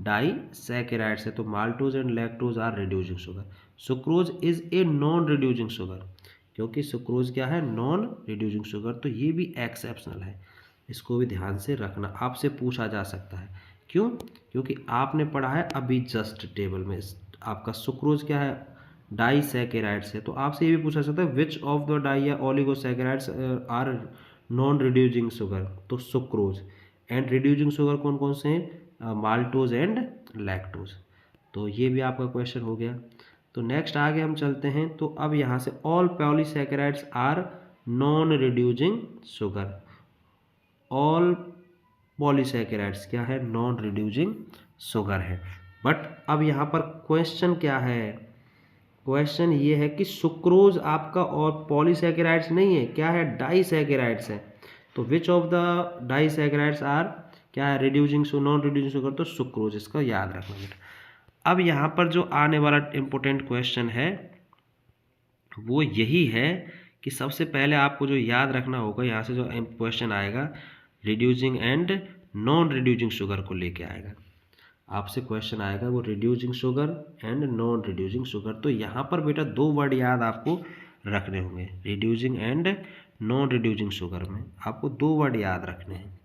डाइसैकेराइड्स है। तो maltose and lactose are reducing sugar. Sucrose is a non reducing sugar, क्योंकि सुक्रोज क्या है, नॉन रिड्यूसिंग शुगर, तो ये भी एक्सेप्शनल है, इसको भी ध्यान से रखना, आपसे पूछा जा सकता है। क्यों, क्योंकि आपने पढ़ा है अभी जस्ट टेबल में, आपका सुक्रोज क्या है, डाइसैकेराइड्स है। तो आपसे ये भी पूछा सकता है विच ऑफ द डाई या oligosaccharides are non reducing sugar, तो सुक्रोज। एंड रिड्यूसिंग शुगर कौन कौन से हैं, माल्टोज एंड लैक्टोज। तो ये भी आपका क्वेश्चन हो गया। तो नेक्स्ट आगे हम चलते हैं। तो अब यहाँ से all polysaccharides are non reducing sugar, all polysaccharides क्या है, नॉन रिड्यूसिंग शुगर है। बट अब यहाँ पर क्वेश्चन क्या है, क्वेश्चन ये है कि सुक्रोज आपका और पॉलीसैकेराइड्स नहीं है, क्या है, डाइसैकेराइड्स है। तो which of the disaccharides are क्या है, रिड्यूसिंग नॉन रिड्यूसिंग शुगर, तो सुक्रोज, इसका याद रखना बेटा। अब यहाँ पर जो आने वाला इम्पोर्टेंट क्वेश्चन है वो यही है कि सबसे पहले आपको जो याद रखना होगा, यहाँ से जो क्वेश्चन आएगा reducing and non reducing sugar को लेके आएगा। आपसे क्वेश्चन आएगा वो reducing sugar and non reducing sugar. तो यहाँ पर बेटा 2 वर्ड याद आपको रखने होंगे, reducing and non reducing sugar में आपको 2 वर्ड याद रखने हैं।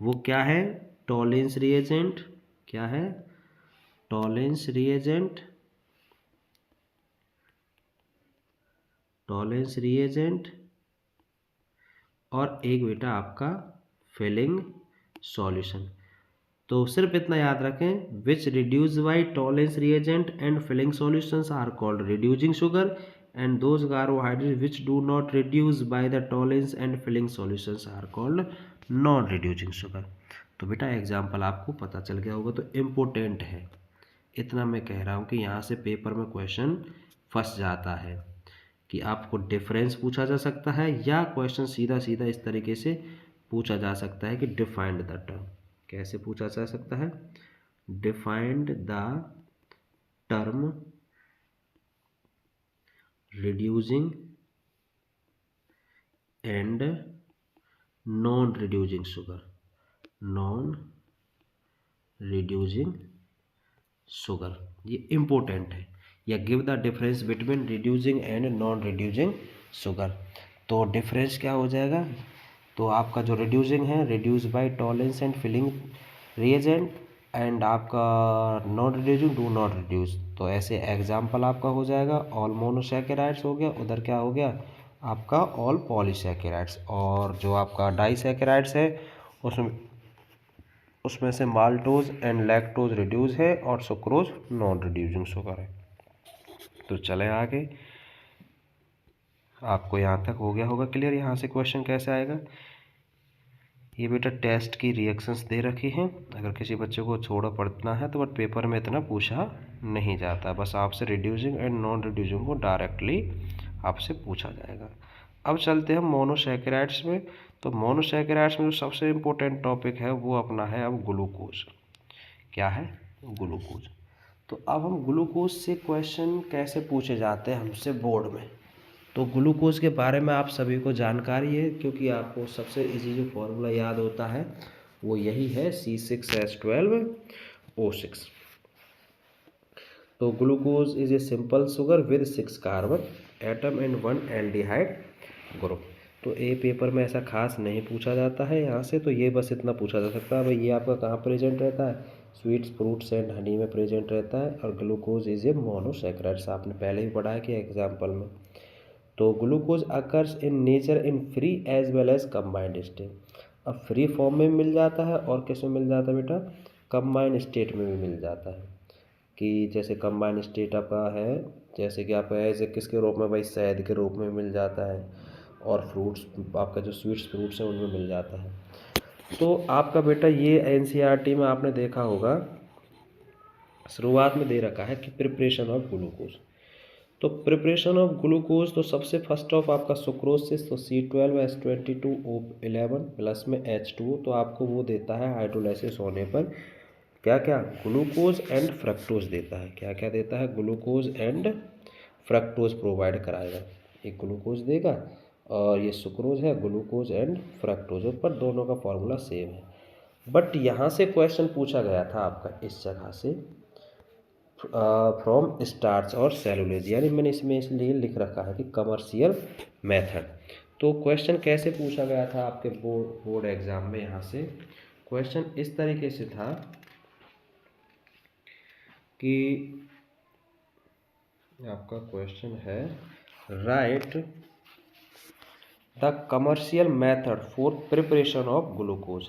वो क्या है, टॉलेंस रिएजेंट, क्या है, टॉलेंस रिएजेंट टॉलेंस रिएजेंट और एक बेटा आपका फिलिंग सॉल्यूशन। तो सिर्फ इतना याद रखें, which reduce by Tollens reagent and Fehling solutions are called reducing sugar, and those carbohydrate which do not reduce by the Tollens and Fehling solutions are called non reducing sugar. तो बेटा एग्जाम्पल आपको पता चल गया होगा, तो इम्पोर्टेंट है, इतना मैं कह रहा हूँ कि यहाँ से पेपर में क्वेश्चन फंस जाता है कि आपको डिफरेंस पूछा जा सकता है, या क्वेश्चन सीधा सीधा इस तरीके से पूछा जा सकता है कि डिफाइंड द टर्म। कैसे पूछा जा सकता है? Defined the term reducing and non reducing sugar, non reducing sugar, ये इम्पोर्टेंट है। या give the difference between reducing and non reducing sugar. तो डिफरेंस क्या हो जाएगा? तो आपका जो रिड्यूसिंग है, reduce by Tollens and Fehling reagent, and आपका non reducing do not reduce. तो ऐसे एग्जाम्पल आपका हो जाएगा, ऑल मोनोसैकेराइड्स हो गया, उधर क्या हो गया आपका ऑल पॉलीसैकेराइड्स, और जो आपका डाइसैकेराइड्स है उसमें से माल्टोज एंड लैक्टोज रिड्यूस है और सुक्रोज नॉन रिड्यूसिंग शुगर है। तो चले आगे, आपको यहाँ तक हो गया होगा क्लियर। यहाँ से क्वेश्चन कैसे आएगा? ये बेटा टेस्ट की रिएक्शंस दे रखी हैं, अगर किसी बच्चे को छोड़ा पढ़ना है तो बट पेपर में इतना पूछा नहीं जाता, बस आपसे रिड्यूसिंग एंड नॉन रिड्यूसिंग को डायरेक्टली आपसे पूछा जाएगा। अब चलते हैं मोनोसैकेराइड्स में। तो मोनोसैकेराइड्स में जो सबसे इम्पोर्टेंट टॉपिक है वो अपना है अब ग्लूकोज। क्या है? ग्लूकोज। तो अब हम ग्लूकोज से क्वेश्चन कैसे पूछे जाते हैं हमसे बोर्ड में। तो ग्लूकोज के बारे में आप सभी को जानकारी है, क्योंकि आपको सबसे इजी जो फॉर्मूला याद होता है वो यही है, C6H12O6। तो glucose is a simple sugar with 6 carbon atom and 1 aldehyde group. तो ए पेपर में ऐसा खास नहीं पूछा जाता है यहाँ से, तो ये बस इतना पूछा जा सकता है भाई ये आपका कहाँ प्रेजेंट रहता है? स्वीट्स, फ्रूट्स एंड हनी में प्रेजेंट रहता है, और ग्लूकोज इज ए मोनोसैकेराइड्स, आपने पहले ही पढ़ा है कि एग्जाम्पल में। तो glucose occurs in nature in free as well as combined state. अब फ्री फॉर्म में मिल जाता है और किस में मिल जाता है बेटा? कंबाइंड स्टेट में भी मिल जाता है। कि जैसे कंबाइंड स्टेट आपका है, जैसे कि आपका ऐसे किसके रूप में भाई? शहद के रूप में मिल जाता है, और फ्रूट्स आपका जो स्वीट्स फ्रूट्स हैं उनमें मिल जाता है। तो आपका बेटा ये एनसीईआरटी में आपने देखा होगा, शुरुआत में दे रखा है कि प्रिपरेशन ऑफ ग्लूकोज। तो प्रिपरेशन ऑफ ग्लूकोज, तो सबसे फर्स्ट ऑफ आपका सुक्रोसिस, तो C12H22O11 प्लस में H2O, तो आपको वो देता है हाइड्रोलाइसिस होने पर क्या क्या? ग्लूकोज एंड फ्रक्टोज देता है। क्या क्या देता है? ग्लूकोज एंड फ्रक्टोज प्रोवाइड कराएगा। एक ग्लूकोज देगा और ये सुक्रोज है, ग्लूकोज एंड फ्रक्टोज, ऊपर दोनों का फॉर्मूला सेम है। बट यहाँ से क्वेश्चन पूछा गया था आपका इस जगह से फ्रॉम स्टार्च और सेलुलोज, यानी मैंने इसमें इसलिए लिख रखा है कि कमर्शियल मेथड। तो क्वेश्चन कैसे पूछा गया था आपके बोर्ड एग्जाम में? यहाँ से क्वेश्चन इस तरीके से था कि आपका क्वेश्चन है, write the commercial method for preparation of glucose.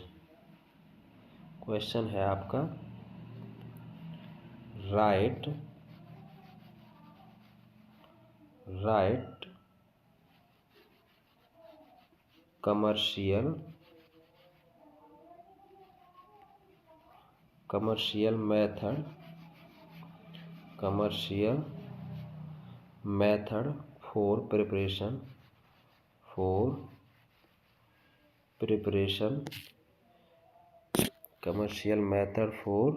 Question है आपका, right commercial method for preparation commercial method for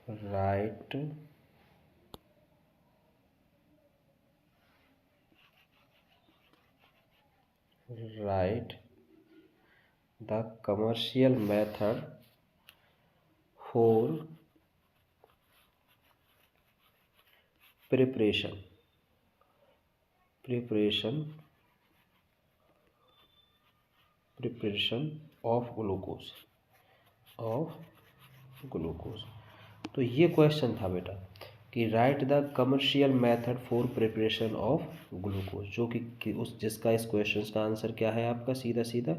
right the commercial method for preparation of glucose. तो ये क्वेश्चन था बेटा कि right the commercial method for preparation of glucose, जो कि उस जिसका इस क्वेश्चन का आंसर क्या है आपका, सीधा सीधा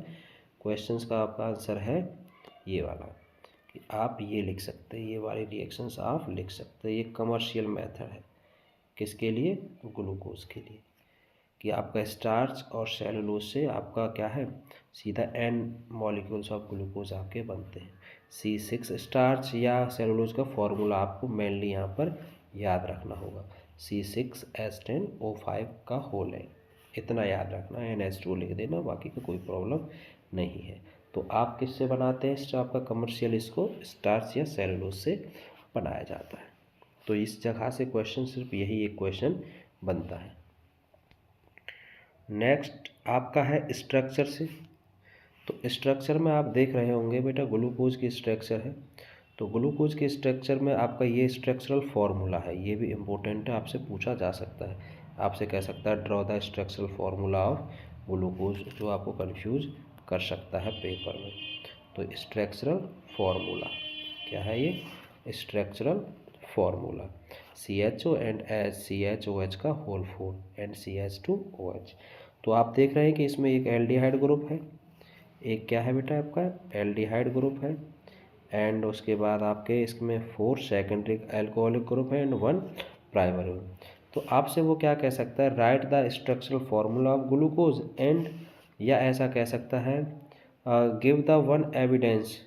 क्वेश्चंस का आपका आंसर है ये वाला, कि आप ये लिख सकते हैं, ये वाले रिएक्शंस आप लिख सकते हैं। ये कमर्शियल मेथड है किसके लिए, ग्लूकोज के लिए, कि आपका स्टार्च और सेलुलोज से आपका क्या है, सीधा एन मॉलिक्यूल्स ऑफ ग्लूकोज आपके बनते हैं। C6 स्टार्च या सेलुलोज का फॉर्मूला आपको मेनली यहाँ पर याद रखना होगा, C6H10O5 का होल है, इतना याद रखना, NH2 लिख देना, बाकी का कोई प्रॉब्लम नहीं है। तो आप किससे बनाते हैं इस आपका कमर्शियल, इसको स्टार्च या सेलुलोज से बनाया जाता है। तो इस जगह से क्वेश्चन सिर्फ यही एक क्वेश्चन बनता है। नेक्स्ट आपका है स्ट्रक्चर से। तो स्ट्रक्चर में आप देख रहे होंगे बेटा ग्लूकोज की स्ट्रक्चर है, तो ग्लूकोज के स्ट्रक्चर में आपका ये स्ट्रक्चरल फार्मूला है, ये भी इम्पोर्टेंट है, आपसे पूछा जा सकता है, आपसे कह सकता है draw the structural formula of glucose, जो आपको कंफ्यूज कर सकता है पेपर में। तो स्ट्रक्चरल फार्मूला क्या है, ये structural formula CHO and CHOH का होल 4 एंड CH2OH। तो आप देख रहे हैं कि इसमें एक एल्डिहाइड ग्रुप है, एक क्या है बेटा आपका एल्डिहाइड ग्रुप है, एंड उसके बाद आपके इसमें 4 सेकेंडरी एल्कोहलिक ग्रुप है एंड 1 प्राइमरी ग्रुप। तो आपसे वो क्या कह सकता है, write the structural formula of glucose and, या ऐसा कह सकता है give the one evidence,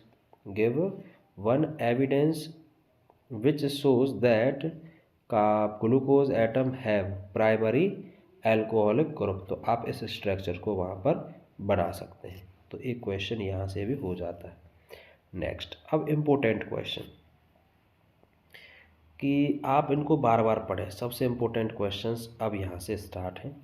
give one evidence which shows that का glucose atom have primary alcoholic group. तो आप इस स्ट्रक्चर को वहाँ पर बना सकते हैं, तो एक क्वेश्चन यहाँ से भी हो जाता है। नेक्स्ट अब इम्पोर्टेंट क्वेश्चन, कि आप इनको बार बार पढ़ें, सबसे इम्पोर्टेंट क्वेश्चंस अब यहाँ से स्टार्ट हैं।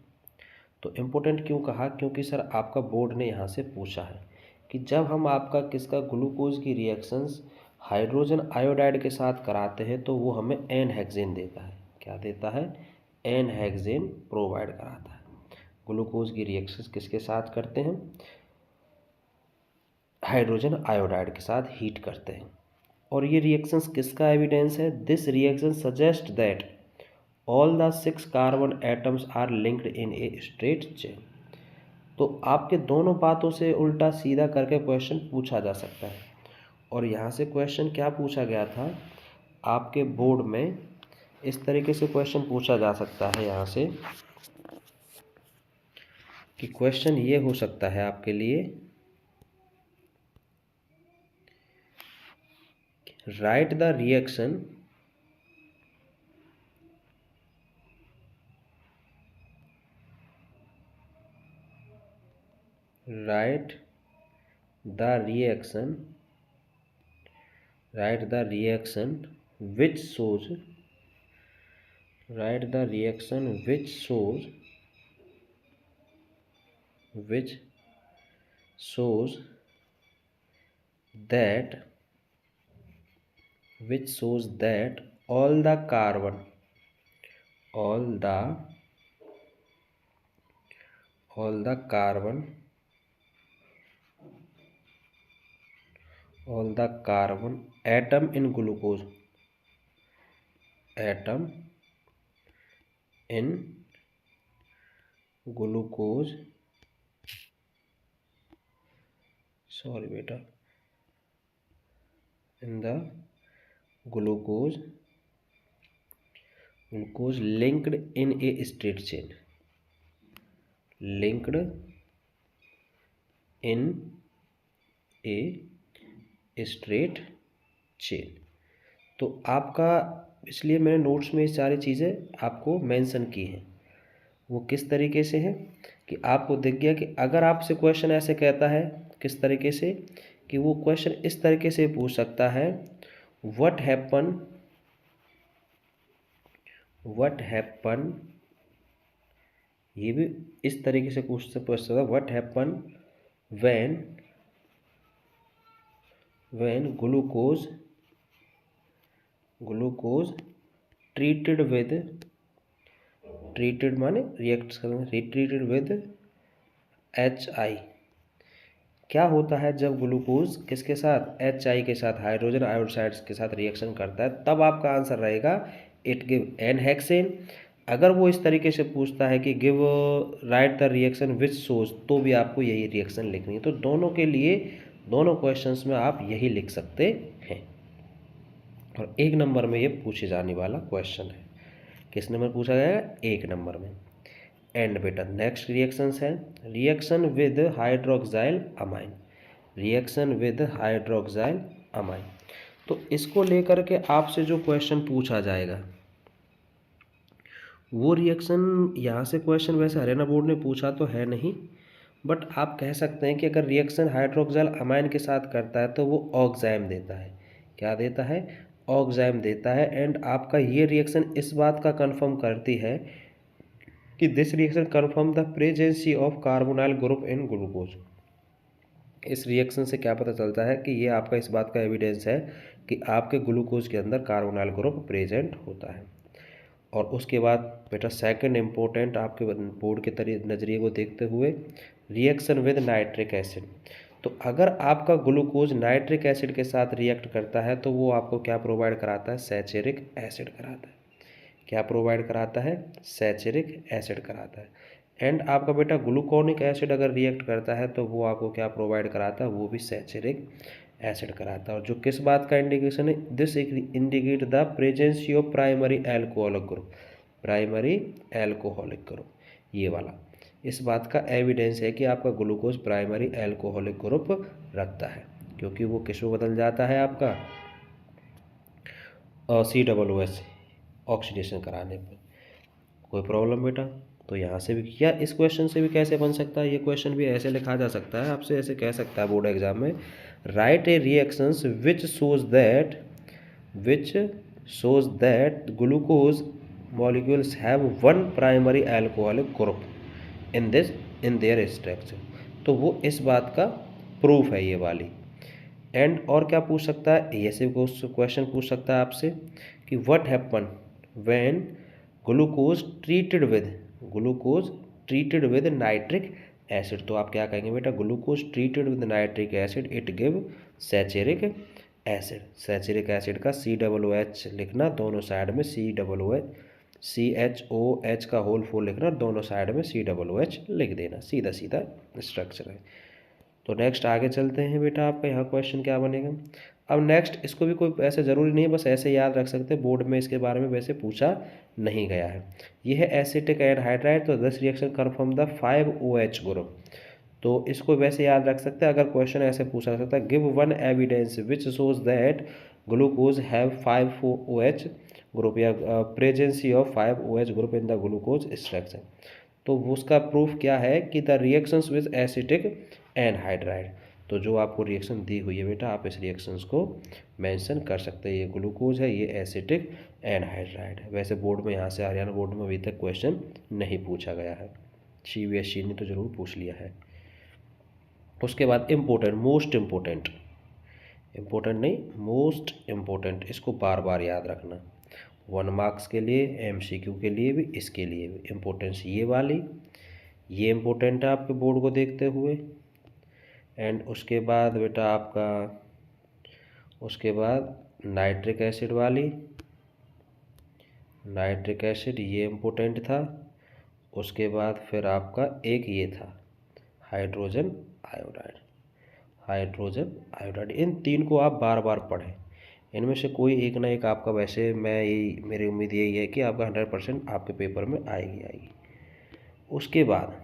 तो इम्पोर्टेंट क्यों कहा, क्योंकि सर आपका बोर्ड ने यहाँ से पूछा है कि जब हम आपका किसका ग्लूकोज की रिएक्शंस हाइड्रोजन आयोडाइड के साथ कराते हैं तो वो हमें एन हेक्सेन देता है, क्या देता है, एन हेक्सेन प्रोवाइड कराता है। ग्लूकोज की रिएक्शंस किसके साथ करते हैं, हाइड्रोजन आयोडाइड के साथ हीट करते हैं, और ये रिएक्शंस किसका एविडेंस है, this reaction suggest that all the 6 carbon atoms are linked in a straight chain. तो आपके दोनों बातों से उल्टा सीधा करके क्वेश्चन पूछा जा सकता है, और यहाँ से क्वेश्चन क्या पूछा गया था आपके बोर्ड में, इस तरीके से क्वेश्चन पूछा जा सकता है यहाँ से, कि क्वेश्चन ये हो सकता है आपके लिए, right the reaction write the reaction which shows that all the carbon atom in glucose sorry beta in the glucose linked in a straight chain, linked in a straight chain। तो आपका इसलिए मैंने नोट्स में ये सारी चीज़ें आपको मेंशन की हैं, वो किस तरीके से है कि आपको दिख गया कि अगर आपसे क्वेश्चन ऐसे कहता है किस तरीके से, कि वो क्वेश्चन इस तरीके से पूछ सकता है, व्हाट हैपन, ये भी इस तरीके से पूछ सकता है, what happen when glucose treated माने रिएक्ट ट्रीटेड विद HI। क्या होता है जब ग्लूकोज किसके साथ, HI के साथ, हाइड्रोजन आयोडाइड के साथ रिएक्शन करता है, तब आपका आंसर रहेगा इट गिव एन हेक्सेन। अगर वो इस तरीके से पूछता है कि give right the reaction which shows, तो भी आपको यही रिएक्शन लिखनी है। तो दोनों के लिए, दोनों क्वेश्चंस में आप यही लिख सकते हैं। और 1 नंबर में ये पूछे जाने वाला क्वेश्चन है। किस नंबर पूछा जाएगा? 1 नंबर में। एंड बेटा नेक्स्ट रिएक्शंस है, reaction with hydroxyl amine, reaction with hydroxyl amine. तो इसको लेकर के आपसे जो क्वेश्चन पूछा जाएगा, वो रिएक्शन यहाँ से क्वेश्चन वैसे हरियाणा बोर्ड ने पूछा तो है नहीं, बट आप कह सकते हैं कि अगर रिएक्शन हाइड्रोक्साइल अमाइन के साथ करता है तो वो ऑक्साइम देता है। क्या देता है? ऑक्साइम देता है। एंड आपका ये रिएक्शन इस बात का कंफर्म करती है कि this reaction confirm the presence of carbonyl group in glucose. इस रिएक्शन से क्या पता चलता है कि ये आपका इस बात का एविडेंस है कि आपके ग्लूकोज के अंदर कार्बोनाइल ग्रुप प्रेजेंट होता है। और उसके बाद बेटा सेकंड इम्पोर्टेंट आपके बोर्ड के नज़रिए को देखते हुए, रिएक्शन विद नाइट्रिक एसिड। तो अगर आपका ग्लूकोज नाइट्रिक एसिड के साथ रिएक्ट करता है तो वो आपको क्या प्रोवाइड कराता है? सैचुरिक एसिड कराता है। क्या प्रोवाइड कराता है? सैचुरिक एसिड कराता है। एंड आपका बेटा ग्लूकोनिक एसिड अगर रिएक्ट करता है तो वो आपको क्या प्रोवाइड कराता है? वो भी सैचुरिक एसिड कराता है। और जो किस बात का इंडिकेशन है? This indicate the presence of primary alcoholic group, primary alcoholic group, ये वाला इस बात का एविडेंस है कि आपका ग्लूकोज प्राइमरी एल्कोहलिक ग्रुप रखता है, क्योंकि वो किस में बदल जाता है आपका? COOH ऑक्सीडेशन कराने पर। कोई प्रॉब्लम बेटा? तो यहाँ से भी क्या, इस क्वेश्चन से भी कैसे बन सकता है? ये क्वेश्चन भी ऐसे लिखा जा सकता है, आपसे ऐसे कह सकता है बोर्ड एग्जाम में, right A reactions which shows that glucose molecules have one primary alcoholic group in their structure. तो वो इस बात का प्रूफ है ये वाली। एंड और क्या पूछ सकता है? ऐसे क्वेश्चन पूछ सकता है आपसे कि what happen when glucose treated with nitric acid. तो आप क्या कहेंगे बेटा? Glucose treated with nitric acid it give saccharic acid. Saccharic acid का COOH लिखना, दोनों साइड में CHOH का होल 4 लिखना, दोनों साइड में COOH लिख देना, सीधा सीधा स्ट्रक्चर है। तो नेक्स्ट आगे चलते हैं बेटा, आपका यहाँ क्वेश्चन क्या बनेगा? अब नेक्स्ट, इसको भी कोई ऐसे ज़रूरी नहीं है, बस ऐसे याद रख सकते हैं, बोर्ड में इसके बारे में वैसे पूछा नहीं गया है। यह है एसिटिक एनहाइड्राइड। तो this reaction confirm the 5OH group. तो इसको वैसे याद रख सकते हैं, अगर क्वेश्चन ऐसे पूछा जा सकता है, give one evidence which shows that glucose have 5OH group, या presence of 5OH group in the glucose structure. तो उसका प्रूफ क्या है कि the reactions with acetic anhydride. तो जो आपको रिएक्शन दी हुई है बेटा, आप इस रिएक्शंस को मेंशन कर सकते हैं। ये ग्लूकोज है, ये एसिटिक एनहाइड्राइड है। वैसे बोर्ड में, यहाँ से हरियाणा बोर्ड में अभी तक क्वेश्चन नहीं पूछा गया है, CBSE ने तो ज़रूर पूछ लिया है। उसके बाद इम्पोर्टेंट, मोस्ट इम्पोर्टेंट, इम्पोर्टेंट नहीं मोस्ट इम्पोर्टेंट, इसको बार बार याद रखना, 1 मार्क्स के लिए, MCQ के लिए भी, इसके लिए भी इम्पोर्टेंस ये वाली, ये इम्पोर्टेंट है आपके बोर्ड को देखते हुए। एंड उसके बाद बेटा आपका, उसके बाद नाइट्रिक एसिड वाली, नाइट्रिक एसिड ये इम्पोर्टेंट था। उसके बाद फिर आपका एक ये था हाइड्रोजन आयोडाइड, हाइड्रोजन आयोडाइड। इन 3 को आप बार बार पढ़ें, इनमें से कोई एक ना एक आपका, वैसे मैं यही, मेरी उम्मीद यही है कि आपका 100% आपके पेपर में आएगी। उसके बाद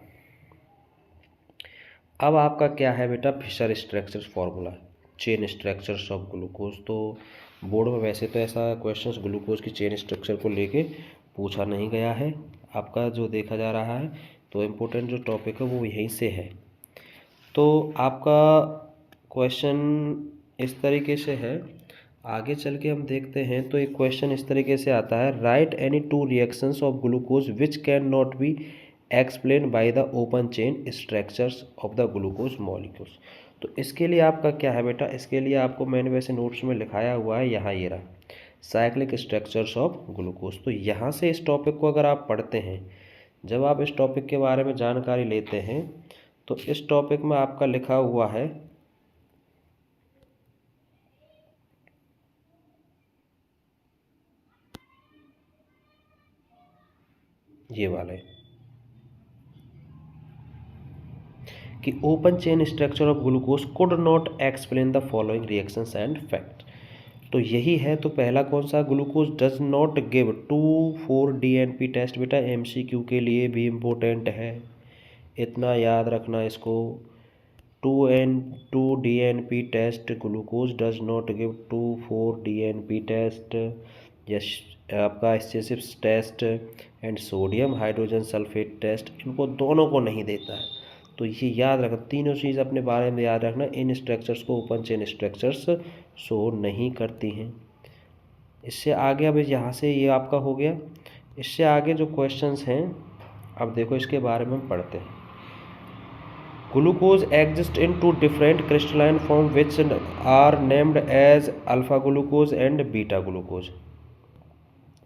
अब आपका क्या है बेटा? Fischer structures formula, chain structures of glucose. तो बोर्ड में वैसे तो ऐसा क्वेश्चंस ग्लूकोज की चेन स्ट्रक्चर को लेके पूछा नहीं गया है आपका, जो देखा जा रहा है। तो इम्पोर्टेंट जो टॉपिक है वो यहीं से है। तो आपका क्वेश्चन इस तरीके से है, आगे चल के हम देखते हैं। तो एक क्वेश्चन इस तरीके से आता है, right any 2 reactions of glucose which can not B explain by the open chain structures of the glucose molecules. तो इसके लिए आपका क्या है बेटा? इसके लिए आपको मैंने वैसे नोट्स में लिखाया हुआ है, यहाँ ये रहा, साइक्लिक स्ट्रक्चर्स ऑफ ग्लूकोज। तो यहाँ से इस टॉपिक को अगर आप पढ़ते हैं, जब आप इस टॉपिक के बारे में जानकारी लेते हैं, तो इस टॉपिक में आपका लिखा हुआ है ये वाले कि open chain structure of glucose could not explain the following reactions and fact. तो यही है। तो पहला कौन सा, glucose does not give 2,4-DNP test. बेटा MCQ के लिए भी इम्पोर्टेंट है, इतना याद रखना इसको। 2DNP test, glucose does not give 2,4-DNP test. Yes, आपका एस्चेसिस test and sodium hydrogen sulphate test, इनको दोनों को नहीं देता है। तो ये याद रखना, तीनों चीज़ अपने बारे में याद रखना। इन स्ट्रक्चर्स को ओपन चेन स्ट्रक्चर्स शो नहीं करती हैं। इससे आगे, अब यहाँ से ये आपका हो गया। इससे आगे जो क्वेश्चंस हैं, अब देखो इसके बारे में पढ़ते हैं। Glucose exist in 2 different crystalline form which are named as alpha glucose and beta glucose.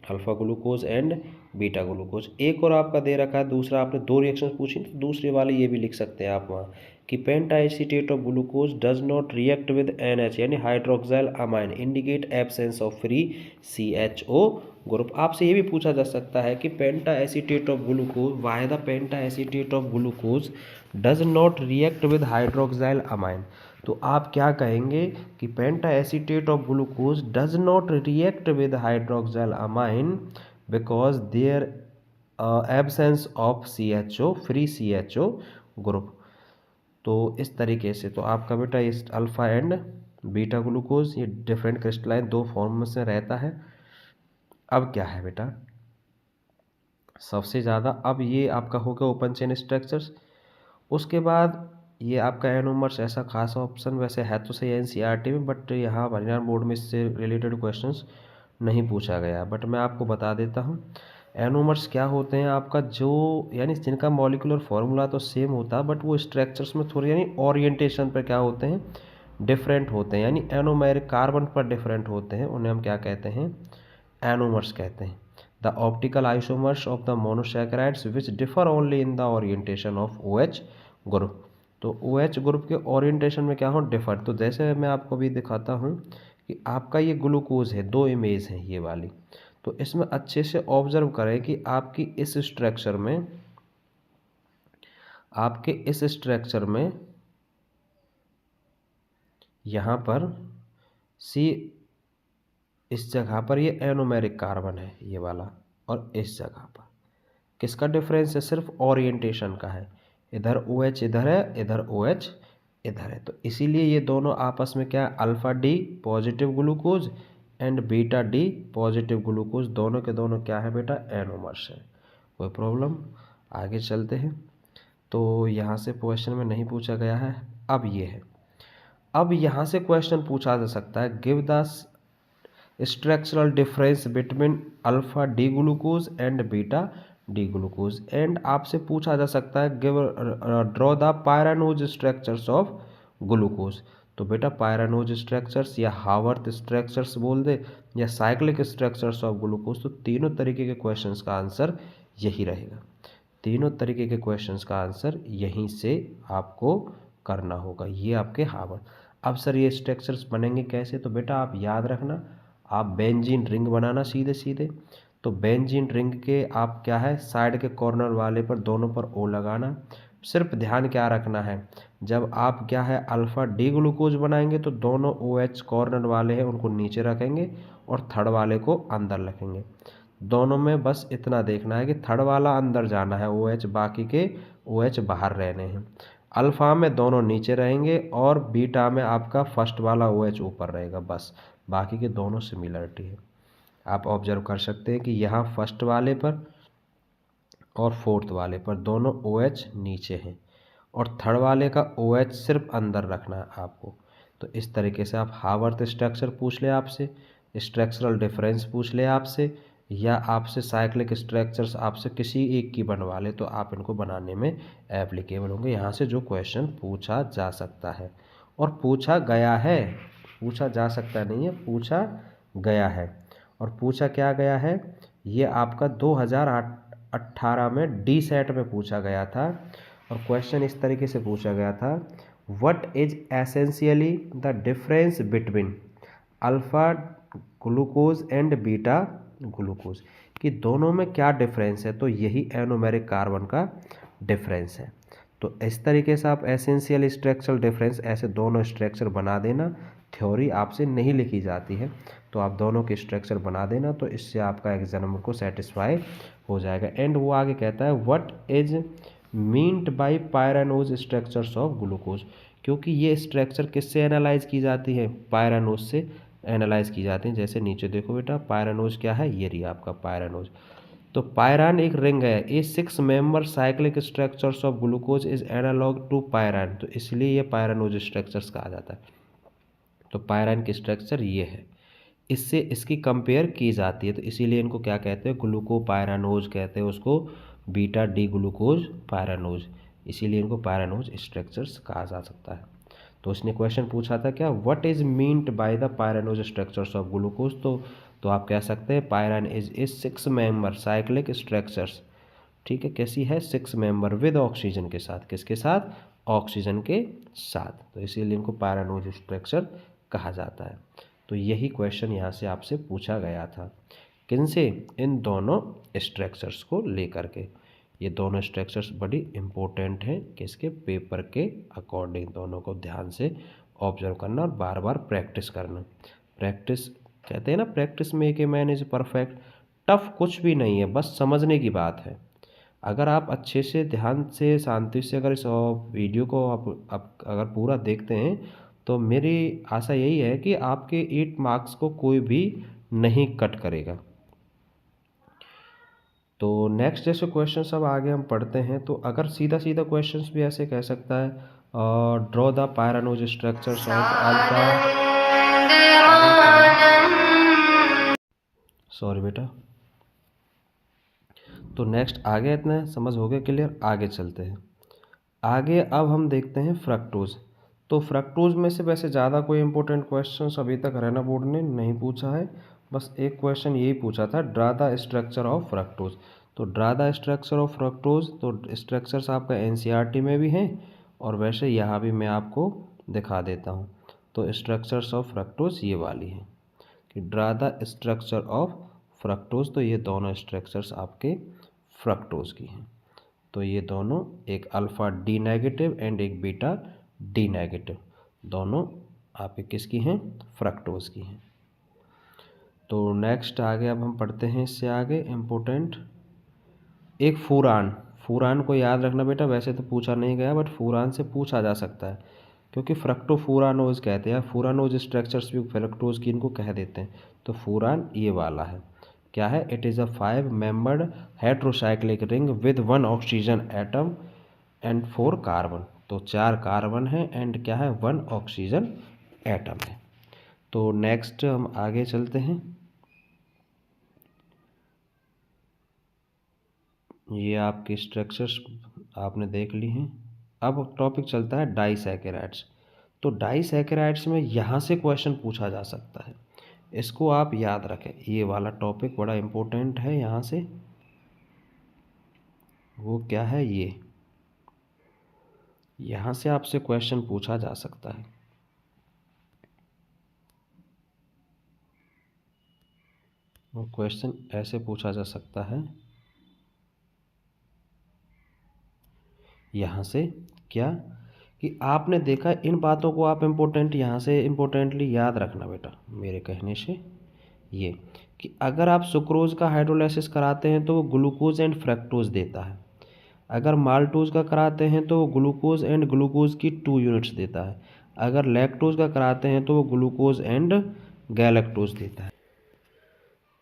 Alpha glucose and beta glucose. एक और आपका दे रखा है, दूसरा आपने 2 रिएक्शन पूछी, तो दूसरे वाले ये भी लिख सकते हैं आप वहाँ कि penta acetate of glucose does not react with NH यानी hydroxyl amine indicate absence of free CHO group. आपसे ये भी पूछा जा सकता है कि penta acetate of glucose, why the penta acetate of glucose does not react with hydroxyl amine. तो आप क्या कहेंगे कि penta acetate of glucose does not react with hydroxyl amine because there absence of CHO free CHO group. तो इस तरीके से तो आपका बेटा इस अल्फ़ा एंड बीटा ग्लूकोज ये डिफरेंट क्रिस्टलाइन 2 फॉर्म में से रहता है। अब क्या है बेटा, सबसे ज़्यादा अब ये आपका हो गया ओपन चेन स्ट्रक्चर्स। उसके बाद ये आपका एनोमर्स, ऐसा खासा ऑप्शन वैसे है तो सही NCERT में, बट यहाँ हरियाणा बोर्ड में इससे रिलेटेड क्वेश्चंस नहीं पूछा गया। बट मैं आपको बता देता हूँ एनोमर्स क्या होते हैं आपका, जो यानी जिनका मॉलिक्यूलर फार्मूला तो सेम होता है बट वो स्ट्रक्चर्स में थोड़ी यानी ओरिएंटेशन पर क्या होते हैं, डिफरेंट होते हैं। यानी एनोमेरिक कार्बन पर डिफरेंट होते हैं, उन्हें हम क्या कहते हैं, एनोमर्स कहते हैं। The optical isomers of the monosaccharides which differ only in the orientation of OH group. तो OH ग्रुप के ओरिएंटेशन में क्या हो, डिफर। तो जैसे मैं आपको भी दिखाता हूँ कि आपका ये ग्लूकोज है, 2 इमेज है ये वाली। तो इसमें अच्छे से ऑब्जर्व करें कि आपकी इस स्ट्रक्चर में, आपके इस स्ट्रक्चर में यहाँ पर C, इस जगह पर ये एनोमेरिक कार्बन है ये वाला, और इस जगह पर किसका डिफरेंस है, सिर्फ ओरिएंटेशन का है। इधर OH इधर है, इधर OH इधर है। तो इसीलिए ये दोनों आपस में क्या, alpha D positive glucose and beta D positive glucose, दोनों के दोनों क्या है बेटा, एनोमर्स है। कोई प्रॉब्लम, आगे चलते हैं। तो यहाँ से क्वेश्चन में नहीं पूछा गया है। अब ये है, अब यहाँ से क्वेश्चन पूछा जा सकता है, give the structural difference between alpha D glucose and beta D glucose. And आपसे पूछा जा सकता है give draw the pyranose structures of glucose. तो बेटा पायरानोज स्ट्रक्चर्स या हावर्थ स्ट्रक्चर्स बोल दे या साइक्लिक स्ट्रक्चर्स ऑफ ग्लूकोज, तो तीनों तरीके के क्वेश्चंस का आंसर यही रहेगा। तीनों तरीके के क्वेश्चंस का आंसर यहीं से आपको करना होगा। ये आपके हावर्थ। अब सर ये स्ट्रक्चर्स बनेंगे कैसे, तो बेटा आप याद रखना, आप बेंजीन रिंग बनाना सीधे सीधे। तो बेंजीन रिंग के आप क्या है, साइड के कॉर्नर वाले पर दोनों पर O लगाना। सिर्फ ध्यान क्या रखना है, जब आप क्या है अल्फ़ा D ग्लूकोज बनाएंगे तो दोनों OH कॉर्नर वाले हैं उनको नीचे रखेंगे और थर्ड वाले को अंदर रखेंगे। दोनों में बस इतना देखना है कि थर्ड वाला अंदर जाना है OH, बाकी के OH बाहर रहने हैं। अल्फ़ा में दोनों नीचे रहेंगे और बीटा में आपका फर्स्ट वाला OH ऊपर रहेगा, बस बाकी के दोनों सिमिलरिटी है। आप ऑब्जर्व कर सकते हैं कि यहाँ फर्स्ट वाले पर और फोर्थ वाले पर दोनों OH नीचे हैं और थर्ड वाले का OH सिर्फ अंदर रखना है आपको। तो इस तरीके से आप हावर्थ स्ट्रक्चर पूछ ले आपसे, स्ट्रक्चरल डिफरेंस पूछ ले आपसे, या आपसे साइक्लिक स्ट्रक्चर्स आपसे किसी एक की बनवा ले, तो आप इनको बनाने में एप्लीकेबल होंगे। यहाँ से जो क्वेश्चन पूछा जा सकता है और पूछा गया है, पूछा जा सकता नहीं है, पूछा गया है। और पूछा क्या गया है, ये आपका 2018 में डी सेट में पूछा गया था। और क्वेश्चन इस तरीके से पूछा गया था, what is essentially the difference between alpha glucose and beta glucose. कि दोनों में क्या डिफरेंस है, तो यही एनोमेरिक कार्बन का डिफरेंस है। तो इस तरीके से आप एसेंशियल स्ट्रक्चरल डिफरेंस ऐसे दोनों स्ट्रक्चर बना देना, थ्योरी आपसे नहीं लिखी जाती है, तो आप दोनों के स्ट्रक्चर बना देना, तो इससे आपका एग्जाम को सेटिस्फाई हो जाएगा। एंड वो आगे कहता है what is meant by pyranose structures of glucose, क्योंकि ये स्ट्रक्चर किससे एनालाइज की जाती है, पायरानोज से एनालाइज की जाती हैं। जैसे नीचे देखो बेटा, पायरानोज क्या है, ये रही आपका पायरानोज। तो पायरान एक रिंग है, ये 6 member cyclic structures of glucose is analog to pyran, तो इसलिए ये पायरानोज स्ट्रक्चर्स कहा जाता है। तो पायरान की स्ट्रक्चर ये है, इससे इसकी कंपेयर की जाती है, तो इसीलिए इनको क्या कहते हैं, ग्लूकोपायरानोज कहते हैं उसको, बीटा डी ग्लूकोज पायरानोज, इसीलिए इनको पायरानोज स्ट्रक्चर्स कहा जा सकता है। तो उसने क्वेश्चन पूछा था क्या, what is meant by the pyranose structures of glucose, तो आप कह सकते हैं pyran is 6 member cyclic structures, ठीक है, कैसी है, 6 मेंबर विद ऑक्सीजन के साथ, किसके साथ, ऑक्सीजन के साथ, तो इसीलिए इनको पायरानोज स्ट्रक्चर कहा जाता है। तो यही क्वेश्चन यहाँ से आपसे पूछा गया था, किनसे, इन दोनों स्ट्रक्चर्स को लेकर के। ये दोनों स्ट्रक्चर्स बड़ी इम्पोर्टेंट हैं, किसके, पेपर के अकॉर्डिंग, दोनों को ध्यान से ऑब्जर्व करना और बार बार प्रैक्टिस करना। प्रैक्टिस कहते हैं ना, practice make a man is perfect, tough कुछ भी नहीं है, बस समझने की बात है। अगर आप अच्छे से ध्यान से शांति से अगर इस वीडियो को आप अगर पूरा देखते हैं, तो मेरी आशा यही है कि आपके 8 मार्क्स को कोई भी नहीं कट करेगा। तो नेक्स्ट जैसे क्वेश्चन अब आगे हम पढ़ते हैं, तो अगर सीधा सीधा क्वेश्चंस भी ऐसे कह सकता है, draw the pyranose structures of alpha, sorry बेटा। तो नेक्स्ट आगे इतना समझ हो गया क्लियर, आगे चलते हैं। आगे अब हम देखते हैं फ्रक्टोज। तो फ्रक्टोज में से वैसे ज़्यादा कोई इंपॉर्टेंट क्वेश्चन अभी तक रैना बोर्ड ने नहीं पूछा है, बस एक क्वेश्चन यही पूछा था, draw the structure of fructose. तो draw the structure of fructose, तो स्ट्रक्चर्स आपका एनसीईआरटी में भी हैं और वैसे यहाँ भी मैं आपको दिखा देता हूँ। तो स्ट्रक्चर्स ऑफ फ्रक्टोज ये वाली है कि draw the structure of fructose, तो ये दोनों स्ट्रक्चर्स आपके फ्रक्टोज की हैं। तो ये दोनों, एक अल्फ़ा डी नेगेटिव एंड एक बीटा डी नेगेटिव, दोनों आपके किसकी हैं, फ्रक्टोज की हैं। तो नेक्स्ट आगे अब हम पढ़ते हैं, इससे आगे इम्पोर्टेंट एक फूरान। फूरान को याद रखना बेटा, वैसे तो पूछा नहीं गया बट फूरान से पूछा जा सकता है, क्योंकि फ्रक्टोफूरानोज कहते हैं, फूरानोज स्ट्रक्चर्स भी फ्रक्टोज की इनको कह देते हैं। तो फूरान ये वाला है, क्या है, it is a 5 membered heterocyclic ring with 1 oxygen atom and 4 carbon, तो 4 कार्बन है एंड क्या है, 1 ऑक्सीजन एटम है। तो नेक्स्ट हम आगे चलते हैं, ये आपके स्ट्रक्चर्स आपने देख ली हैं। अब टॉपिक चलता है डाइसैकेराइड्स। तो डाइसैकेराइड्स में यहाँ से क्वेश्चन पूछा जा सकता है, इसको आप याद रखें, ये वाला टॉपिक बड़ा इम्पोर्टेंट है। यहाँ से वो क्या है, ये यहाँ से आपसे क्वेश्चन पूछा जा सकता है। वो क्वेश्चन ऐसे पूछा जा सकता है, यहाँ से क्या, कि आपने देखा, इन बातों को आप इम्पोर्टेंट यहाँ से इम्पोर्टेंटली याद रखना बेटा मेरे कहने से, ये कि अगर आप सुक्रोज का हाइड्रोलाइसिस कराते हैं तो वो ग्लूकोज एंड फ्रक्टोज देता है, अगर माल्टोज का कराते हैं तो वो ग्लूकोज एंड ग्लूकोज की 2 यूनिट्स देता है, अगर लैक्टोज का कराते हैं तो वो ग्लूकोज एंड गैलेक्टोज देता है।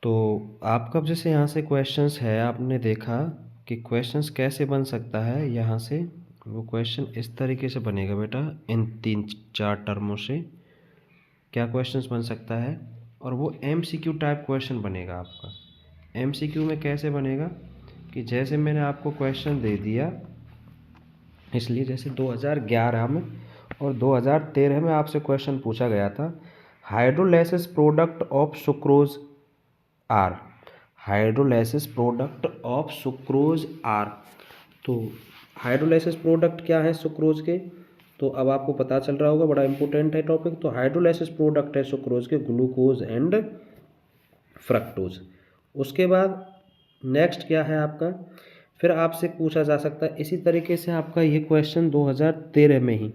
तो आपका जैसे यहाँ से क्वेश्चंस है, आपने देखा कि क्वेश्चंस कैसे बन सकता है, यहाँ से वो क्वेश्चन इस तरीके से बनेगा बेटा, इन 3-4 टर्मों से क्या क्वेश्चंस बन सकता है, और वो एमसीक्यू टाइप क्वेश्चन बनेगा आपका। एमसीक्यू में कैसे बनेगा, कि जैसे मैंने आपको क्वेश्चन दे दिया, इसलिए जैसे 2011 में और 2013 में आपसे क्वेश्चन पूछा गया था, hydrolysis product of sucrose are, hydrolysis product of sucrose are. तो हाइड्रोलाइसिस प्रोडक्ट क्या है सुक्रोज के, तो अब आपको पता चल रहा होगा, बड़ा इंपॉर्टेंट है टॉपिक। तो हाइड्रोलाइसिस प्रोडक्ट है सुक्रोज के ग्लूकोज एंड फ्रक्टोज। उसके बाद नेक्स्ट क्या है आपका, फिर आपसे पूछा जा सकता है इसी तरीके से आपका ये क्वेश्चन 2013 में ही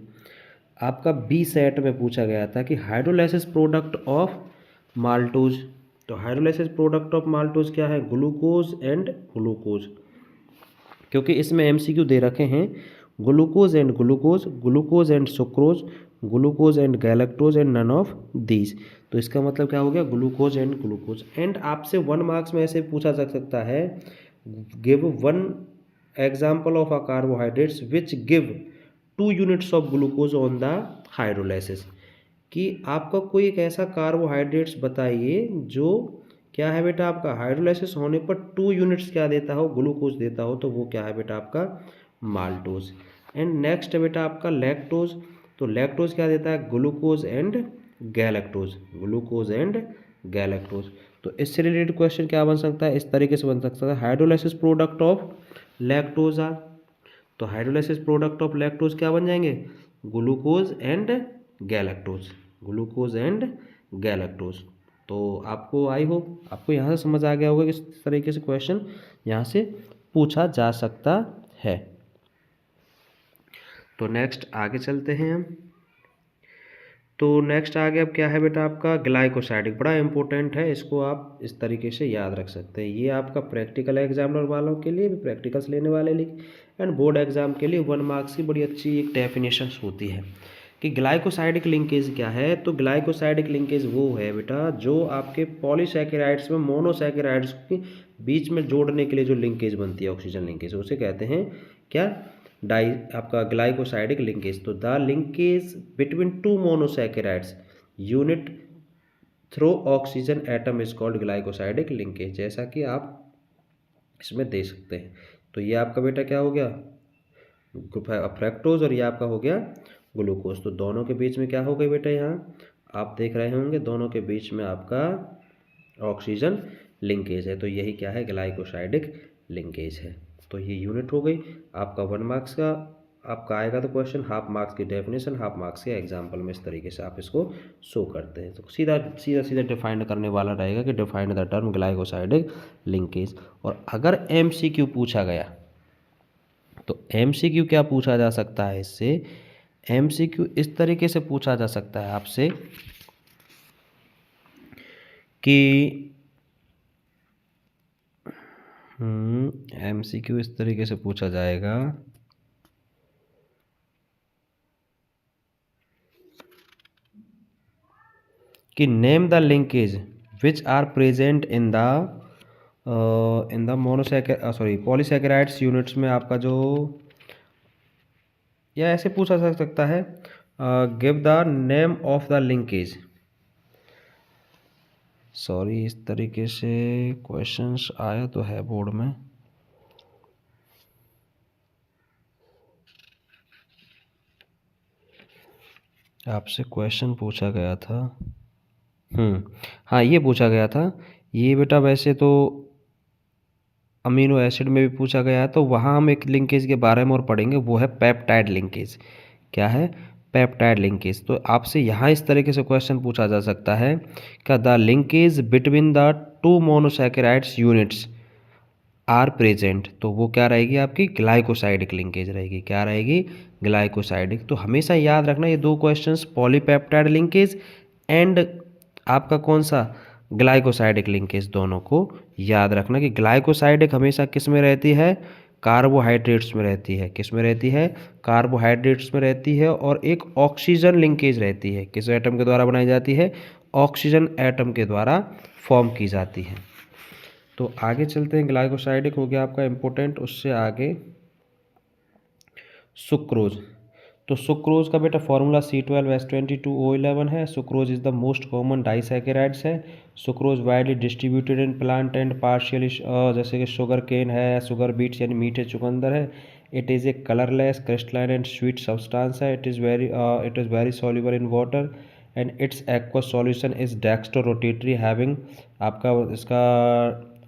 आपका बी सेट में पूछा गया था कि हाइड्रोलाइसिस प्रोडक्ट ऑफ माल्टोज। तो हाइड्रोलाइसिस प्रोडक्ट ऑफ माल्टोज क्या है, ग्लूकोज एंड ग्लूकोज, क्योंकि इसमें एमसीक्यू दे रखे हैं glucose and glucose, glucose and sucrose, glucose and galactose and none of these. तो इसका मतलब क्या हो गया, ग्लूकोज एंड ग्लूकोज। एंड आपसे 1 मार्क्स में ऐसे पूछा जा सकता है, give 1 example of a carbohydrates which give 2 units of glucose on the hydrolysis, कि आपका कोई एक ऐसा कार्बोहाइड्रेट्स बताइए जो क्या है बेटा आपका हाइड्रोलाइसिस होने पर 2 यूनिट्स क्या देता हो, ग्लूकोज देता हो, तो वो क्या है बेटा आपका माल्टोज। एंड नेक्स्ट है बेटा आपका लैक्टोज। तो लैक्टोज क्या देता है, glucose and galactose, glucose and galactose. तो इससे रिलेटेड क्वेश्चन क्या बन सकता है, इस तरीके से बन सकता है, hydrolysis product of lactose are. तो हाइड्रोलाइसिस प्रोडक्ट ऑफ लैक्टोज क्या बन जाएंगे, glucose and galactose, glucose and galactose. तो आपको आई होप आपको यहाँ से समझ आ गया होगा कि किस तरीके से क्वेश्चन यहाँ से पूछा जा सकता है। तो नेक्स्ट आगे चलते हैं हम। तो नेक्स्ट आगे अब क्या है बेटा आपका ग्लाइकोसाइड, बड़ा इंपॉर्टेंट है, इसको आप इस तरीके से याद रख सकते हैं। ये आपका प्रैक्टिकल एग्जामिनर वालों के लिए भी, प्रैक्टिकल्स लेने वाले लिए एंड बोर्ड एग्जाम के लिए 1 मार्क्स की बड़ी अच्छी एक डेफिनेशन होती है कि ग्लाइकोसाइडिक लिंकेज क्या है। तो ग्लाइकोसाइडिक लिंकेज वो है बेटा जो आपके पॉलीसैकेराइड्स में मोनोसैकेराइड्स के बीच में जोड़ने के लिए जो लिंकेज बनती है, ऑक्सीजन लिंकेज, उसे कहते हैं क्या, डाई आपका ग्लाइकोसाइडिक लिंकेज। तो the linkage between 2 monosaccharides unit through oxygen atom is called glycosidic linkage, जैसा कि आप इसमें दे सकते हैं। तो ये आपका बेटा क्या हो गया, फ्रैक्टोज, और ये आपका हो गया ग्लूकोज। तो दोनों के बीच में क्या हो गई बेटा, यहाँ आप देख रहे होंगे दोनों के बीच में आपका ऑक्सीजन लिंकेज है। तो यही क्या है, ग्लाइकोसाइडिक लिंकेज है। तो ये यूनिट हो गई आपका 1 मार्क्स का। आपका आएगा तो क्वेश्चन हाफ मार्क्स की डेफिनेशन, हाफ मार्क्स के एग्जाम्पल में इस तरीके से आप इसको शो करते हैं। तो सीधा सीधा सीधा डिफाइन करने वाला रहेगा कि define the term glycosidic linkage. और अगर एमसीक्यू पूछा गया तो एमसीक्यू क्या पूछा जा सकता है इससे, एमसीक्यू इस तरीके से पूछा जा सकता है आपसे कि एमसीक्यू इस तरीके से पूछा जाएगा कि name the linkage which are present in the polysaccharides units में आपका जो, या ऐसे पूछा जा सकता है give the name of the linkage. Sorry, इस तरीके से क्वेश्चंस आया तो है बोर्ड में, आपसे क्वेश्चन पूछा गया था। हाँ, ये पूछा गया था ये बेटा, वैसे तो अमीनो एसिड में भी पूछा गया है। तो वहाँ हम एक लिंकेज के बारे में और पढ़ेंगे, वो है पेप्टाइड लिंकेज। क्या है, पेप्टाइड लिंकेज। तो आपसे यहाँ इस तरीके से क्वेश्चन पूछा जा सकता है क्या, the linkage between the 2 monosaccharides units are present. तो वो क्या रहेगी आपकी, ग्लाइकोसाइडिक लिंकेज रहेगी। क्या रहेगी, ग्लाइकोसाइडिक। तो हमेशा याद रखना ये 2 क्वेश्चंस, पॉलीपेप्टाइड लिंकेज एंड आपका कौन सा, ग्लाइकोसाइडिक लिंकेज, दोनों को याद रखना कि ग्लाइकोसाइडिक हमेशा किस में रहती है, कार्बोहाइड्रेट्स में रहती है। किस में रहती है, कार्बोहाइड्रेट्स में रहती है। और एक ऑक्सीजन लिंकेज रहती है, किस एटम के द्वारा बनाई जाती है, ऑक्सीजन एटम के द्वारा फॉर्म की जाती है। तो आगे चलते हैं, ग्लाइकोसाइडिक हो गया आपका इम्पोर्टेंट। उससे आगे सुक्रोज। तो सुक्रोज का बेटा फॉर्मूला C12H22O11 है। Sucrose is the most common disaccharides है। Sucrose widely distributed in plant and partially, जैसे कि शुगर केन है, शुगर बीट्स यानी मीठे चुकंदर है। It is a colourless crystalline and sweet substance है। It is very soluble in water and its aqueous solution is dextro rotatory having, आपका इसका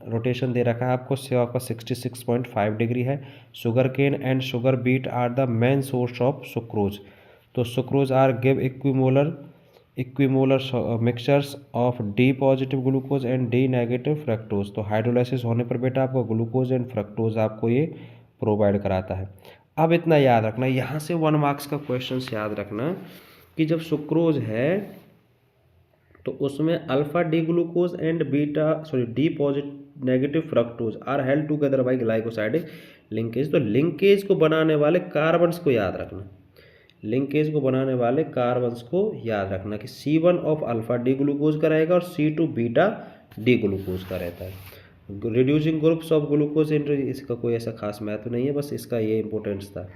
रोटेशन दे रखा है आपको 66.5 डिग्री है। Sugar cane and sugar beet are the main source of sucrose. तो sucrose are give equimolar equimolar mixtures of D positive glucose and D negative fructose. तो हाइड्रोलाइसिस होने पर बेटा आपको ग्लूकोज एंड फ्रक्टोज आपको ये प्रोवाइड कराता है। अब इतना याद रखना, यहाँ से 1 मार्क्स का क्वेश्चन याद रखना कि जब सुक्रोज है तो उसमें alpha D glucose and D positive negative fructose are held together by glycosidic linkage. तो लिंकेज को बनाने वाले कार्बन्स को याद रखना, लिंकेज को बनाने वाले कार्बन्स को याद रखना कि C1 of alpha D glucose का रहेगा और C2 बीटा डी ग्लूकोज का रहता है। Reducing groups of glucose in, इसका कोई ऐसा खास महत्व नहीं है, बस इसका ये इंपॉर्टेंस था।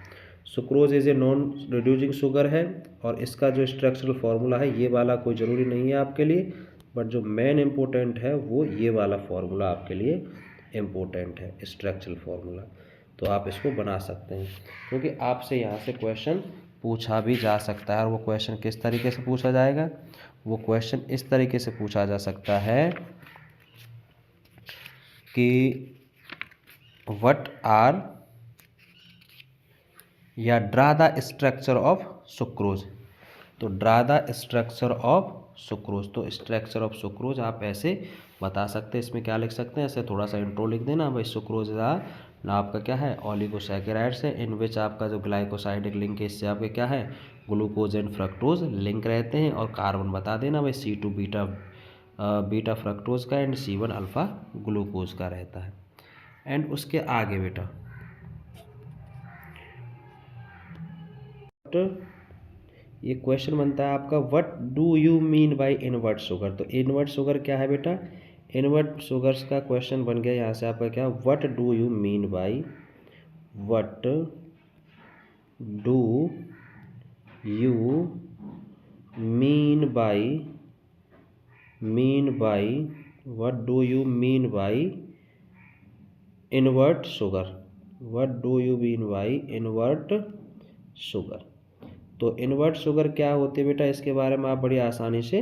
Sucrose is a non reducing sugar है और इसका जो स्ट्रक्चरल फार्मूला है ये वाला कोई ज़रूरी नहीं है आपके लिए, बट जो मेन इम्पोर्टेंट है वो ये वाला फार्मूला आपके लिए इम्पोर्टेंट है, स्ट्रक्चरल फार्मूला। तो आप इसको बना सकते हैं क्योंकि आपसे यहाँ से क्वेश्चन पूछा भी जा सकता है। और वो क्वेश्चन किस तरीके से पूछा जाएगा, वो क्वेश्चन इस तरीके से पूछा जा सकता है कि व्हाट आर या draw the structure of sucrose. तो draw the structure of sucrose, तो स्ट्रक्चर ऑफ सुक्रोज आप ऐसे बता सकते हैं। इसमें क्या लिख सकते हैं, ऐसे थोड़ा सा इंट्रो लिख देना भाई। सुक्रोज ना आपका क्या है, ओलिगोसैकेराइड्स है इन विच आपका जो ग्लाइकोसाइडिक लिंकेज से आपके क्या है, ग्लूकोज एंड फ्रक्टोज लिंक रहते हैं। और कार्बन बता देना भाई C2 बीटा फ्रक्टोज का एंड C1 अल्फा ग्लूकोज का रहता है। एंड उसके आगे बेटा ये क्वेश्चन बनता है आपका, what do you mean by invert sugar. तो इनवर्ट शुगर क्या है बेटा, इनवर्ट शुगर्स का क्वेश्चन बन गया यहाँ से आपका क्या, what do you mean by, what do you what do you mean by invert sugar, what do you mean by invert sugar. तो इनवर्ट शुगर क्या होती है बेटा, इसके बारे में आप बड़ी आसानी से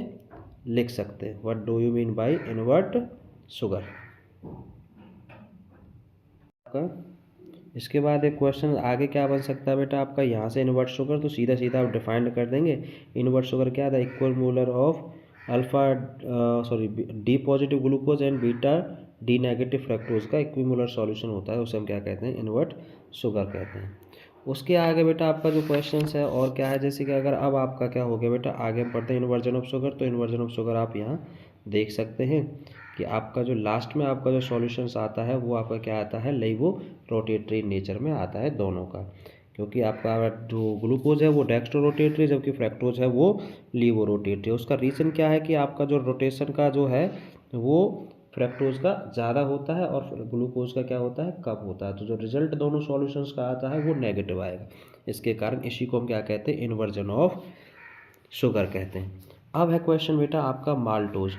लिख सकते हैं, what do you mean by invert sugar. इसके बाद एक क्वेश्चन आगे क्या बन सकता है बेटा आपका, यहाँ से इनवर्ट शुगर तो सीधा सीधा आप डिफाइंड कर देंगे। इनवर्ट शुगर क्या था, equal molar of D positive glucose and beta D negative fructose का इक्विमोलर सॉल्यूशन होता है, उसे हम क्या कहते हैं, इनवर्ट शुगर कहते हैं। उसके आगे बेटा आपका जो क्वेश्चन है और क्या है, जैसे कि अगर अब आपका क्या हो गया बेटा, आगे हम पढ़ते हैं इन्वर्जन ऑफ शुगर। तो इन्वर्जन ऑफ शुगर आप यहाँ देख सकते हैं कि आपका जो लास्ट में आपका जो सॉल्यूशंस आता है वो आपका क्या आता है, लेवो रोटेटरी नेचर में आता है दोनों का, क्योंकि आपका जो ग्लूकोज है वो डेक्स्ट्रो रोटेटरी, जबकि फ्रक्टोज है वो लीवो रोटेटरी। उसका रीज़न क्या है कि आपका जो रोटेशन का जो है वो फ्रक्टोज का ज़्यादा होता है और ग्लूकोज का क्या होता है, कम होता है। तो जो रिजल्ट दोनों सॉल्यूशंस का आता है वो नेगेटिव आएगा। इसके कारण इसी को हम क्या कहते हैं, इन्वर्जन ऑफ शुगर कहते हैं। अब है क्वेश्चन बेटा आपका माल्टोज,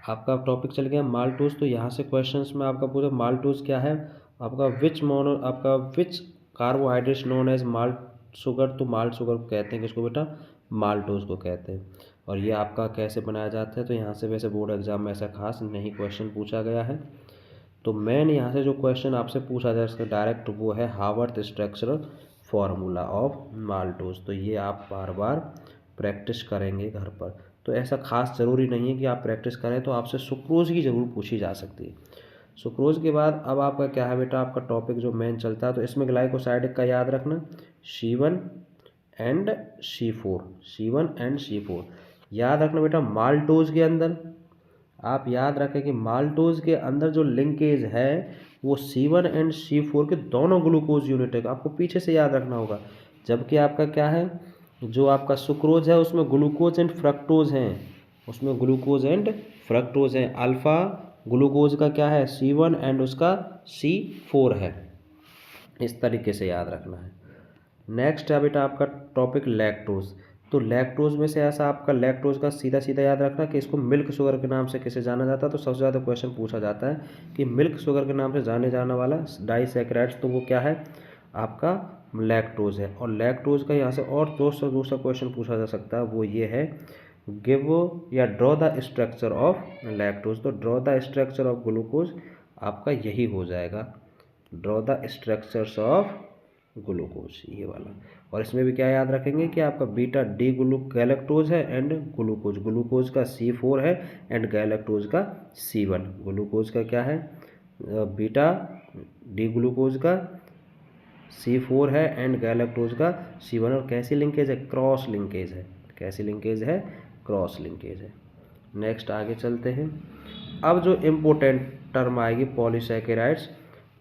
आपका टॉपिक चल गया माल्टोज। तो यहाँ से क्वेश्चंस में आपका पूरा माल्टोज क्या है आपका, which carbohydrates known as malt sugar. तो माल्ट शुगर को कहते हैं किसको बेटा, माल्टोज को कहते हैं। और ये आपका कैसे बनाया जाता है, तो यहाँ से वैसे बोर्ड एग्जाम में ऐसा खास नहीं क्वेश्चन पूछा गया है। तो मेन यहाँ से जो क्वेश्चन आपसे पूछा जाए इसका डायरेक्ट वो है Haworth structural formula of maltose. तो ये आप बार बार प्रैक्टिस करेंगे घर पर। तो ऐसा खास ज़रूरी नहीं है कि आप प्रैक्टिस करें, तो आपसे सुक्रोज की ज़रूर पूछी जा सकती है। सुक्रोज के बाद अब आपका क्या है बेटा, आपका टॉपिक जो मेन चलता है, तो इसमें ग्लाइकोसाइडिक का याद रखना C1 एंड C4 याद रखना बेटा। माल्टोज के अंदर आप याद रखें कि माल्टोज के अंदर जो लिंकेज है वो C1 एंड C4 के दोनों ग्लूकोज यूनिट है, आपको पीछे से याद रखना होगा। जबकि आपका क्या है, जो आपका सुक्रोज है उसमें ग्लूकोज एंड फ्रक्टोज हैं, उसमें ग्लूकोज एंड फ्रक्टोज हैं। अल्फ़ा ग्लूकोज का क्या है, C1 एंड उसका C4 है। इस तरीके से याद रखना है। नेक्स्ट है बेटा आपका टॉपिक लैक्टोज। तो लैक्टोज में से ऐसा आपका लैक्टोज का सीधा सीधा याद रखना कि इसको मिल्क शुगर के नाम से किसे जाना जाता है। तो सबसे ज़्यादा क्वेश्चन पूछा जाता है कि मिल्क शुगर के नाम से जाने जाने वाला डाइसैकेराइड्स, तो वो क्या है आपका लैक्टोज है। और लैक्टोज का यहाँ से और दूसरा क्वेश्चन पूछा जा सकता है, वो ये है गिव या draw the structure of lactose. तो draw the structure of glucose आपका यही हो जाएगा, draw the structures of glucose, ये वाला। और इसमें भी क्या याद रखेंगे कि आपका बीटा डी गैलेक्टोज है एंड ग्लूकोज, ग्लूकोज का C4 है एंड गैलेक्टोज का C1। ग्लूकोज का क्या है, बीटा डी ग्लूकोज का C4 है एंड गैलेक्टोज का C1। और कैसी लिंकेज है, क्रॉस लिंकेज है। कैसी लिंकेज है, क्रॉस लिंकेज है। नेक्स्ट आगे चलते हैं। अब जो इम्पोर्टेंट टर्म आएगी पॉलीसैकेराइड्स।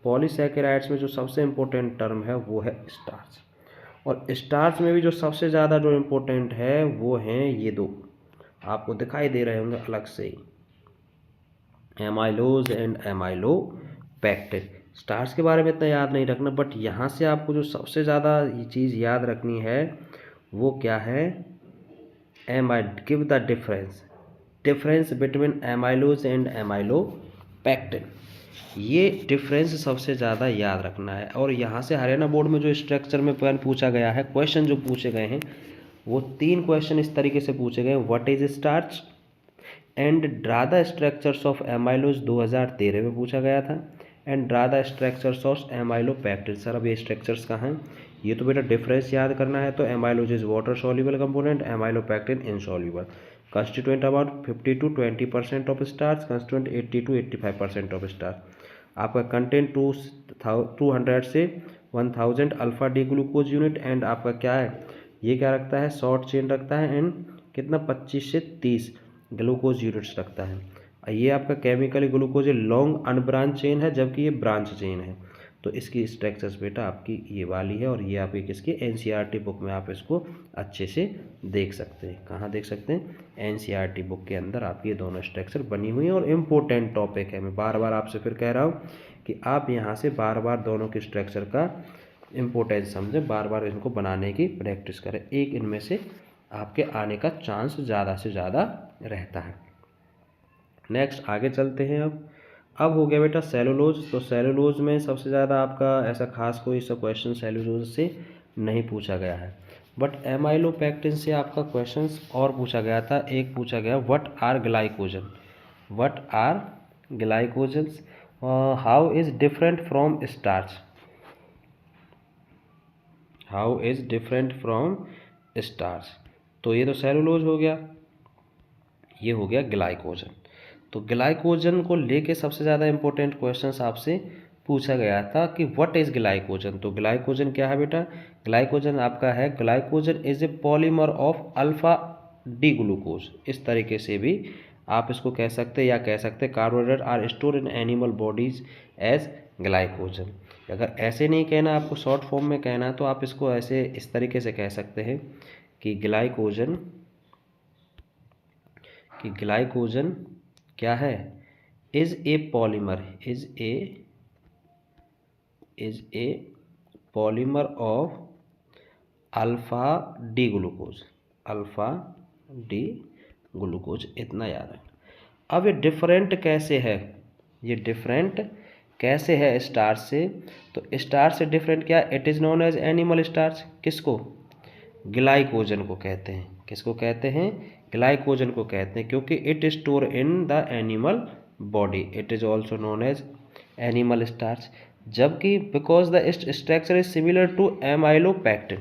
पॉलीसैकेराइड्स में जो सबसे इम्पोर्टेंट टर्म है वो है स्टार्च। और स्टार्च में भी जो सबसे ज़्यादा जो इम्पोर्टेंट है वो हैं ये दो, आपको दिखाई दे रहे होंगे अलग से ही, एमाइलोज एंड एमाइलोपेक्टिन। स्टार्च के बारे में इतना याद नहीं रखना, बट यहाँ से आपको जो सबसे ज़्यादा ये चीज़ याद रखनी है वो क्या है, give the difference between amylose and amylopectin. ये डिफरेंस सबसे ज़्यादा याद रखना है। और यहाँ से हरियाणा बोर्ड में जो स्ट्रक्चर में पूछा गया है, क्वेश्चन जो पूछे गए हैं वो 3 क्वेश्चन इस तरीके से पूछे गए हैं। What is starch and draw the structures of amylose 2013 में पूछा गया था, and draw the structures of amylopectin. Sir अब ये स्ट्रक्चर्स कहाँ हैं, ये तो बेटा डिफरेंस याद करना है। तो amylose is water soluble component, amylopectin insoluble. Constituent about 50 to 20% of starch, constituent 80 to 85% of starch. आपका कंटेंट 200 से 1000 alpha D glucose unit. And आपका क्या है, ये क्या रखता है, शॉर्ट चेन रखता है एंड कितना 25 से 30 ग्लूकोज यूनिट्स रखता है। ये आपका chemically glucose long unbranch chain है, जबकि ये ब्रांच चेन है। तो इसकी स्ट्रक्चर्स बेटा आपकी ये वाली है। और ये आपकी किसकी, एनसीईआरटी बुक में आप इसको अच्छे से देख सकते हैं। कहाँ देख सकते हैं, एनसीईआरटी बुक के अंदर आपकी ये दोनों स्ट्रक्चर बनी हुई हैं। और इम्पोर्टेंट टॉपिक है, मैं बार बार आपसे फिर कह रहा हूँ कि आप यहाँ से बार बार दोनों के स्ट्रक्चर का इम्पोर्टेंस समझें, बार बार इनको बनाने की प्रैक्टिस करें। एक इनमें से आपके आने का चांस ज़्यादा से ज़्यादा रहता है। नेक्स्ट आगे चलते हैं। अब हो गया बेटा सेलुलोज। तो सेलुलोज में सबसे ज़्यादा आपका ऐसा खास कोई सा क्वेश्चन सेलुलोज से नहीं पूछा गया है, बट एमाइलोपेक्टिन से आपका क्वेश्चन और पूछा गया था। एक पूछा गया what are glycogen, what are glycogens, how is different from starch, how is different from starch. तो ये तो सेलुलोज हो गया, ये हो गया ग्लाइकोजन। तो ग्लाइकोजन को लेके सबसे ज़्यादा इंपॉर्टेंट क्वेश्चंस आपसे पूछा गया था कि व्हाट इज़ ग्लाइकोजन। तो ग्लाइकोजन क्या है बेटा, ग्लाइकोजन आपका है, glycogen is a polymer of alpha D glucose. इस तरीके से भी आप इसको कह सकते हैं, या कह सकते हैं carbohydrate are store in animal bodies as glycogen. अगर ऐसे नहीं कहना, आपको शॉर्ट फॉर्म में कहना है, तो आप इसको ऐसे इस तरीके से कह सकते हैं कि ग्लाइकोजन क्या है, is a polymer, is a polymer of alpha D glucose, alpha D glucose. इतना याद है। अब ये डिफरेंट कैसे है, ये डिफरेंट कैसे है स्टार्च से। तो स्टार्च से डिफरेंट क्या, it is known as animal starch. किसको, ग्लाइकोजन को कहते हैं। किसको कहते हैं, ग्लाइकोजन को कहते हैं, क्योंकि it store in the animal body, it is also known as animal starch. जबकि because the structure is similar to amylopectin,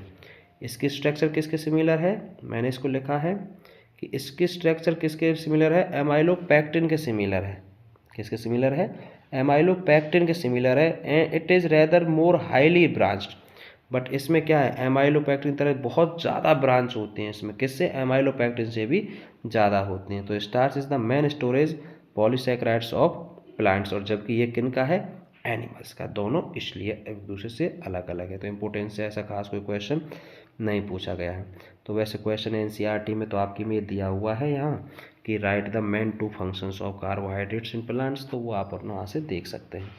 इसकी स्ट्रक्चर किसके सिमिलर है, मैंने इसको लिखा है कि इसकी स्ट्रक्चर किसके सिमिलर है, एमाइलोपेक्टिन के सिमिलर है। किसके सिमिलर है, एमाइलोपेक्टिन के सिमिलर है। And it is rather more highly branched, but इसमें क्या है, एमाइलोपेक्टिन तरह बहुत ज़्यादा ब्रांच होती हैं इसमें, किससे, एमाइलोपेक्टिन से भी ज़्यादा होती हैं। तो starch is the main storage polysaccharides of plants, और जबकि ये किन का है, एनिमल्स का। दोनों इसलिए एक दूसरे से अलग अलग है। तो इम्पोर्टेंस से ऐसा खास कोई क्वेश्चन नहीं पूछा गया है। तो वैसे क्वेश्चन एनसीईआरटी में तो आपकी में दिया हुआ है यहाँ कि right the main 2 functions of carbohydrates in plants, तो वो आप वहाँ से देख सकते हैं।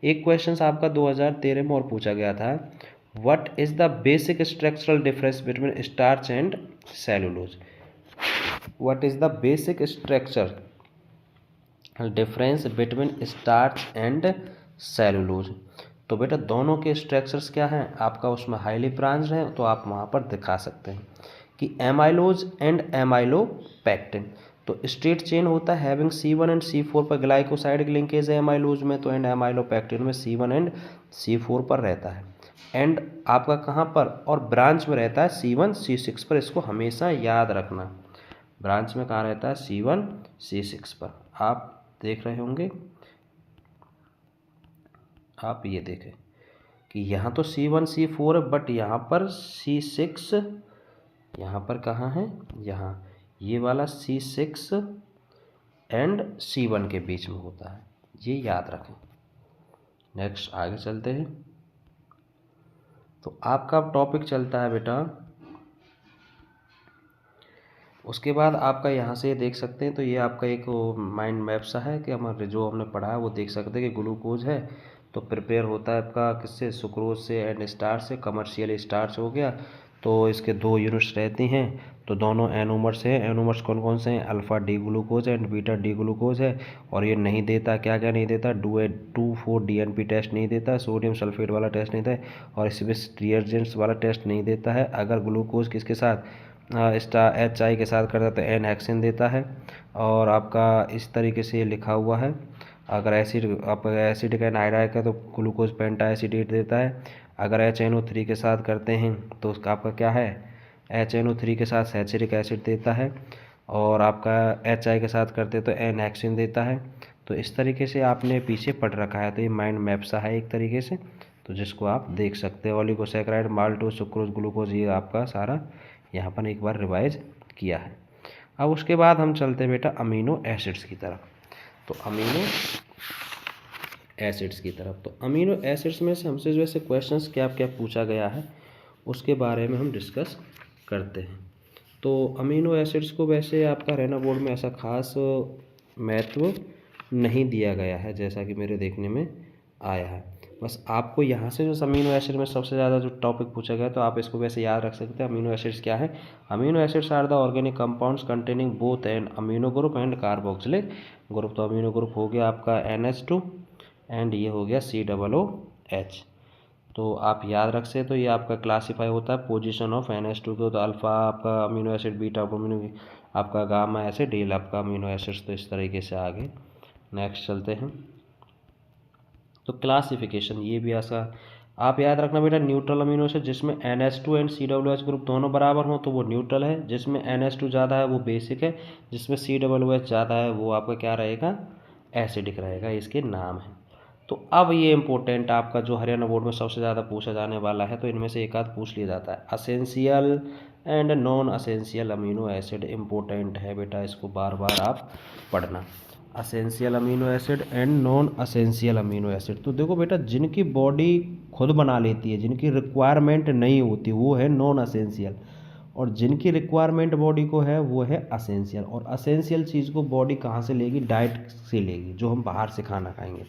एक क्वेश्चन आपका 2013 में और पूछा गया था, What is the basic structural difference between starch and cellulose? What is the basic structure difference between starch and cellulose? तो बेटा दोनों के स्ट्रक्चर्स क्या हैं आपका, उसमें हाईली ब्रांच है, तो आप वहाँ पर दिखा सकते हैं कि एमाइलोज एंड एमाइलोपेक्टिन। तो स्ट्रेट चेन होता है हैविंग C1 एंड C4 पर ग्लाइकोसाइड लिंकेज है एमाइलोज में, तो एंड एमाइलोपेक्टिन में C1 एंड C4 पर रहता है। एंड आपका कहाँ पर, और ब्रांच में रहता है C1 C6 पर। इसको हमेशा याद रखना, ब्रांच में कहाँ रहता है, C1 C6 पर। आप देख रहे होंगे, आप ये देखें कि यहाँ तो C1 C4 है, बट यहाँ पर C6, यहाँ पर कहाँ है, यहाँ ये वाला C6 एंड C1 के बीच में होता है, ये याद रखें। नेक्स्ट आगे चलते हैं। तो आपका टॉपिक चलता है बेटा, उसके बाद आपका यहाँ से देख सकते हैं, तो ये आपका एक माइंड मैप सा है कि हमारे जो हमने पढ़ा है वो देख सकते हैं कि ग्लूकोज है तो प्रिपेयर होता है आपका किससे, सुक्रोज से एंड स्टार्च से। कमर्शियल स्टार्च हो गया, तो इसके दो यूनिट्स रहती हैं, तो दोनों एनोमर्स हैं। एनोमर्स कौन कौन से हैं, alpha D glucose and beta D glucose है। और ये नहीं देता, क्या क्या नहीं देता, 2,4-DNP टेस्ट नहीं देता, सोडियम सल्फेट वाला टेस्ट नहीं देता, और इसमें रिएजेंट्स वाला टेस्ट नहीं देता है। अगर ग्लूकोज किसके साथ, स्टार HI के साथ करता है तो एन हेक्सेन देता है। और आपका इस तरीके से ये लिखा हुआ है, अगर एसिड आप एसिडिक एनहाइड्राइड का तो ग्लूकोज पेंटा एसिडेट देता है। अगर HNO3 के साथ करते हैं तो उसका आपका क्या है, HNO3 के साथ सैचुरिक एसिड देता है। और आपका HI के साथ करते तो एन हेक्सेन देता है। तो इस तरीके से आपने पीछे पढ़ रखा है, तो ये माइंड मैप सा है एक तरीके से, तो जिसको आप देख सकते हैं। ओलिगोसैकेराइड, माल्टोज, सुक्रोज, ग्लूकोज, ये आपका सारा यहाँ पर एक बार रिवाइज किया है। अब उसके बाद हम चलते हैं बेटा अमीनो एसिड्स की तरफ। तो अमीनो एसिड्स की तरफ, तो अमीनो एसिड्स में से हमसे जो ऐसे क्वेश्चंस क्या क्या पूछा गया है उसके बारे में हम डिस्कस करते हैं। तो अमीनो एसिड्स को वैसे आपका रहना बोर्ड में ऐसा खास महत्व नहीं दिया गया है जैसा कि मेरे देखने में आया है। बस आपको यहाँ से जो अमीनो एसिड में सबसे ज़्यादा जो टॉपिक पूछा गया तो आप इसको वैसे याद रख सकते हैं। अमीनो एसिड्स क्या है, amino acids are the organic compounds containing both and amino group and carboxylic group. तो अमीनो ग्रुप हो गया आपका NH2 एंड ये हो गया COOH। तो आप याद रख से, तो ये आपका क्लासीफाई होता है पोजीशन ऑफ NH2 को, तो अल्फ़ा आपका अमीनो एसिड, बीटा अमीनो आपका गामा एसिड, डेल आपका अमीनो एसिड्स। तो इस तरीके से आगे नेक्स्ट चलते हैं। तो क्लासिफिकेशन ये भी ऐसा आप याद रखना बेटा, न्यूट्रल अमीनो एसिड जिसमें NH2 एंड COOH ग्रुप दोनों बराबर हों तो वो न्यूट्रल है, जिसमें NH2 ज़्यादा है वो बेसिक है, जिसमें COOH ज़्यादा है वो आपका क्या रहेगा, एसिडिक रहेगा, इसके नाम है। तो अब ये इंपॉर्टेंट आपका जो हरियाणा बोर्ड में सबसे ज़्यादा पूछा जाने वाला है, तो इनमें से एक आध पूछ लिया जाता है। Essential and non essential amino acid important है बेटा, इसको बार बार आप पढ़ना। Essential amino acid and non essential amino acid, तो देखो बेटा जिनकी बॉडी खुद बना लेती है, जिनकी रिक्वायरमेंट नहीं होती, वो है नॉन असेंशियल, और जिनकी रिक्वायरमेंट बॉडी को है वो है असेंशियल। और असेंशियल चीज़ को बॉडी कहाँ से लेगी, डाइट से लेगी, जो हम बाहर से खाना खाएंगे,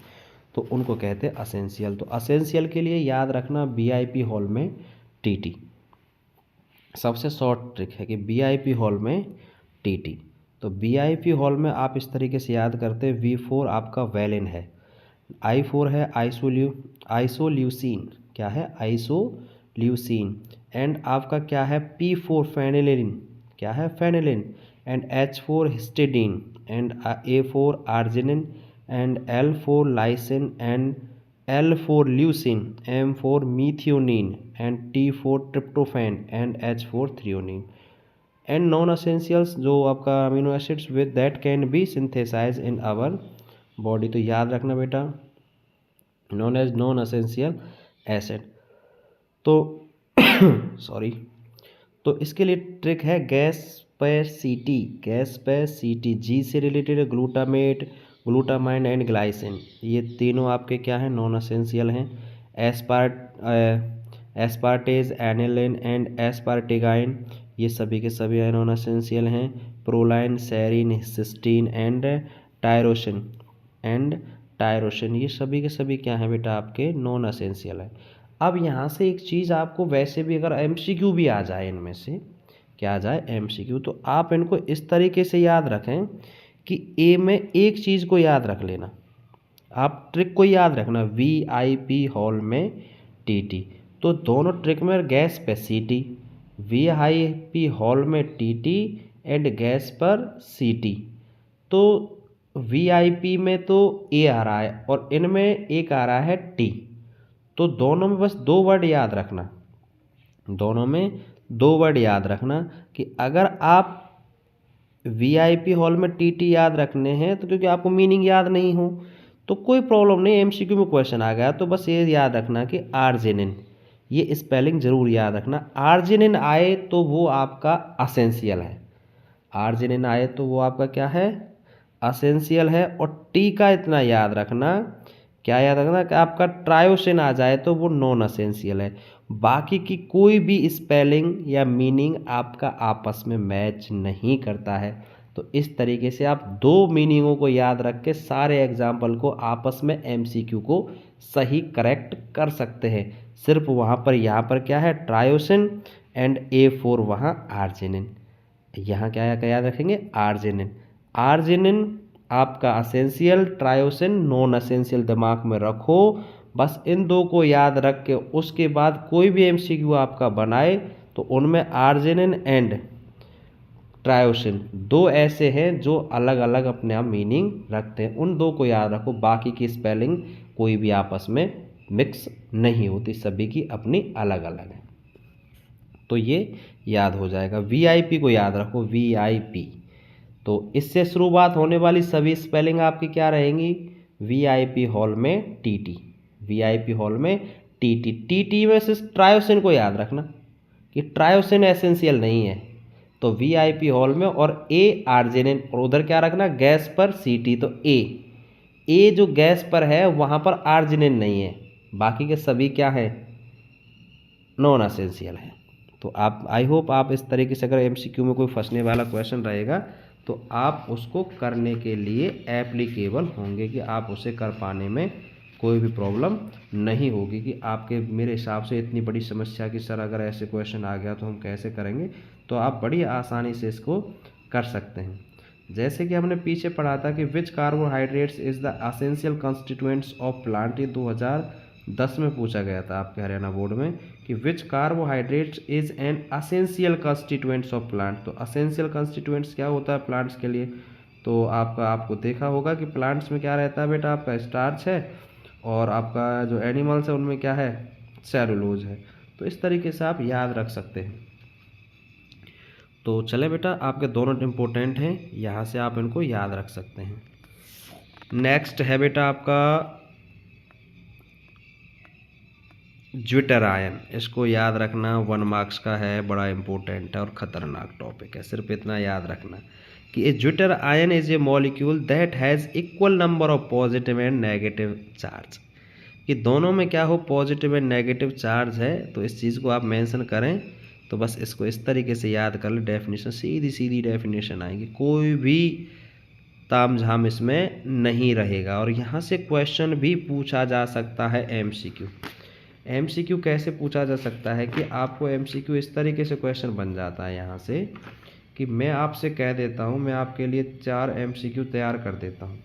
तो उनको कहते हैं असेंशियल। तो असेंशियल के लिए याद रखना VIP हॉल में TT, सबसे शॉर्ट ट्रिक है कि VIP हॉल में TT। तो VIP हॉल में आप इस तरीके से याद करते हैं, V4 आपका वैलिन है, I4 है आइसोल्यूसिन, क्या है, आइसोल्यूसिन, एंड आपका क्या है, P4 फेनिलिन, क्या है, phenylalanine, and H4 histidine, and A4 arginine, and L4 lysine, and L4 leucine, M4 methionine, and T4 tryptophan, and H4 threonine. And non essentials जो आपका amino acids with that can be synthesise in our body. तो याद रखना बेटा, known as non essential acid. तो सॉरी, तो इसके लिए ट्रिक है गैस्पेसिटी, गैस्पेसिटी, G से रिलेटेड है ग्लूटामेट, ग्लूटामाइन एंड ग्लाइसिन, ये तीनों आपके क्या हैं, नॉन असेंशियल हैं। एस्पार्टेज, एनिलिन एंड एस्पार्टिगाइन, ये सभी के सभी नॉन असेंशियल हैं। Proline, serine, cysteine and tyrosine, ये सभी के सभी क्या हैं बेटा, आपके नॉन असेंशियल है। अब यहाँ से एक चीज़ आपको वैसे भी अगर MCQ भी आ जाए, इनमें से क्या आ जाए MCQ, तो आप इनको इस तरीके से याद रखें कि A में एक चीज़ को याद रख लेना, आप ट्रिक को याद रखना, VIP हॉल में TT, तो दोनों ट्रिक में गैस पे CT, VIP हॉल में TT एंड गैस पर CT। तो VIP में तो A आ रहा है और इनमें एक आ रहा है T, तो दोनों में बस 2 वर्ड याद रखना, दोनों में 2 वर्ड याद रखना कि अगर आप वीआईपी हॉल में टीटी याद रखने हैं तो क्योंकि आपको मीनिंग याद नहीं हो तो कोई प्रॉब्लम नहीं, एमसीक्यू में क्वेश्चन आ गया तो बस ये याद रखना कि आर्जिनिन, ये स्पेलिंग जरूर याद रखना। आर्जिनिन आए तो वो आपका असेंशियल है, आर्जिनिन आए तो वो आपका क्या है, असेंशियल है। और टी का इतना याद रखना, क्या याद रखना कि आपका ट्रायोसिन आ जाए तो वो नॉन असेंशियल है। बाकी की कोई भी स्पेलिंग या मीनिंग आपका आपस में मैच नहीं करता है। तो इस तरीके से आप 2 मीनिंगों को याद रख के सारे एग्जाम्पल को आपस में एमसीक्यू को सही करेक्ट कर सकते हैं। सिर्फ वहाँ पर यहाँ पर क्या है, ट्रायोसिन एंड A4 वहाँ आर्जिनिन, यहाँ क्या याद रखेंगे, आर्जिनिन। आर्जिनिन आपका असेंशियल, ट्रायोसिन नॉन असेंशियल, दिमाग में रखो। बस इन 2 को याद रख के उसके बाद कोई भी एमसीक्यू आपका बनाए तो उनमें आर्जिनिन एंड ट्रायोसिन 2 ऐसे हैं जो अलग अलग अपने आप मीनिंग रखते हैं, उन 2 को याद रखो। बाकी की स्पेलिंग कोई भी आपस में मिक्स नहीं होती, सभी की अपनी अलग अलग है। तो ये याद हो जाएगा। वीआईपी को याद रखो, वीआईपी, तो इससे शुरुआत होने वाली सभी स्पेलिंग आपकी क्या रहेंगी, वीआईपी हॉल में टीटी, वीआईपी हॉल में टीटी। टीटी में से ट्रायोसिन को याद रखना कि ट्रायोसिन एसेंशियल नहीं है, तो वीआईपी हॉल में, और ए आर्जिनिन, और उधर क्या रखना, गैस पर सीटी, तो ए जो गैस पर है वहाँ पर आर्जिनिन नहीं है, बाकी के सभी क्या है, नॉन असेंशियल है। तो आप, आई होप आप इस तरीके से, अगर एमसीक्यू में कोई फंसने वाला क्वेश्चन रहेगा तो आप उसको करने के लिए एप्लीकेबल होंगे, कि आप उसे कर पाने में कोई भी प्रॉब्लम नहीं होगी कि आपके, मेरे हिसाब से इतनी बड़ी समस्या कि सर अगर ऐसे क्वेश्चन आ गया तो हम कैसे करेंगे, तो आप बड़ी आसानी से इसको कर सकते हैं। जैसे कि हमने पीछे पढ़ा था कि which carbohydrates is the essential constituents of plant, ये 2010 में पूछा गया था आपके हरियाणा बोर्ड में कि which carbohydrates is an essential constituents of plant. तो असेंशियल कॉन्स्टिट्यूएंट्स क्या होता है प्लांट्स के लिए, तो आपको देखा होगा कि प्लांट्स में क्या रहता है बेटा, आपका स्टार्च है, और आपका जो एनिमल्स है उनमें क्या है, सेलुलोज है। तो इस तरीके से आप याद रख सकते हैं। तो चले बेटा, आपके दोनों इम्पोर्टेंट हैं, यहाँ से आप इनको याद रख सकते हैं। नेक्स्ट है बेटा आपका ज्विटर आयन, इसको याद रखना, 1 मार्क्स का है, बड़ा इंपॉर्टेंट है और ख़तरनाक टॉपिक है। सिर्फ इतना याद रखना कि a zwitter ion is a molecule that has equal number of positive and negative charge, कि दोनों में क्या हो, पॉजिटिव एंड नेगेटिव चार्ज है। तो इस चीज़ को आप मेंशन करें, तो बस इसको इस तरीके से याद कर ले, डेफिनेशन सीधी सीधी डेफिनेशन आएगी, कोई भी तामझाम इसमें नहीं रहेगा। और यहाँ से क्वेश्चन भी पूछा जा सकता है एमसीक्यू। एमसीक्यू कैसे पूछा जा सकता है कि आपको एमसीक्यू इस तरीके से क्वेश्चन बन जाता है यहाँ से कि मैं आपसे कह देता हूँ, मैं आपके लिए 4 एमसीक्यू तैयार कर देता हूँ।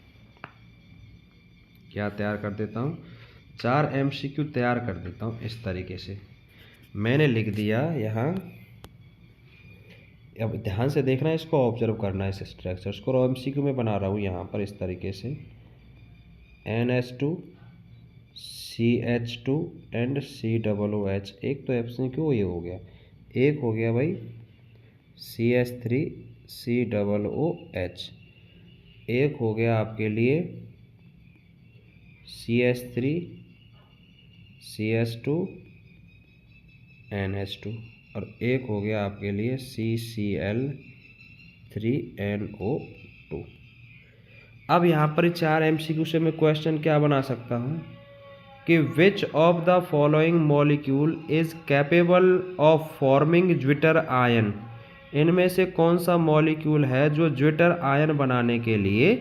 क्या तैयार कर देता हूँ, 4 एमसीक्यू तैयार कर देता हूँ। इस तरीके से मैंने लिख दिया यहाँ, अब ध्यान से देखना, इसको ऑब्जर्व करना, इस स्ट्रक्चर को एमसीक्यू में बना रहा हूँ यहाँ पर इस तरीके से, NH2 CH2 एंड COOH। एक तो एमसीक्यू ये हो गया, एक हो गया भाई CH3 COOH, एक हो गया आपके लिए CH3 CH2 NH2, और एक हो गया आपके लिए CCl3NO2। अब यहाँ पर 4 एमसीक्यू से मैं क्वेश्चन क्या बना सकता हूँ कि विच of the following molecule is capable of forming zwitter ion, इनमें से कौन सा मॉलिक्यूल है जो ज्विटर आयन बनाने के लिए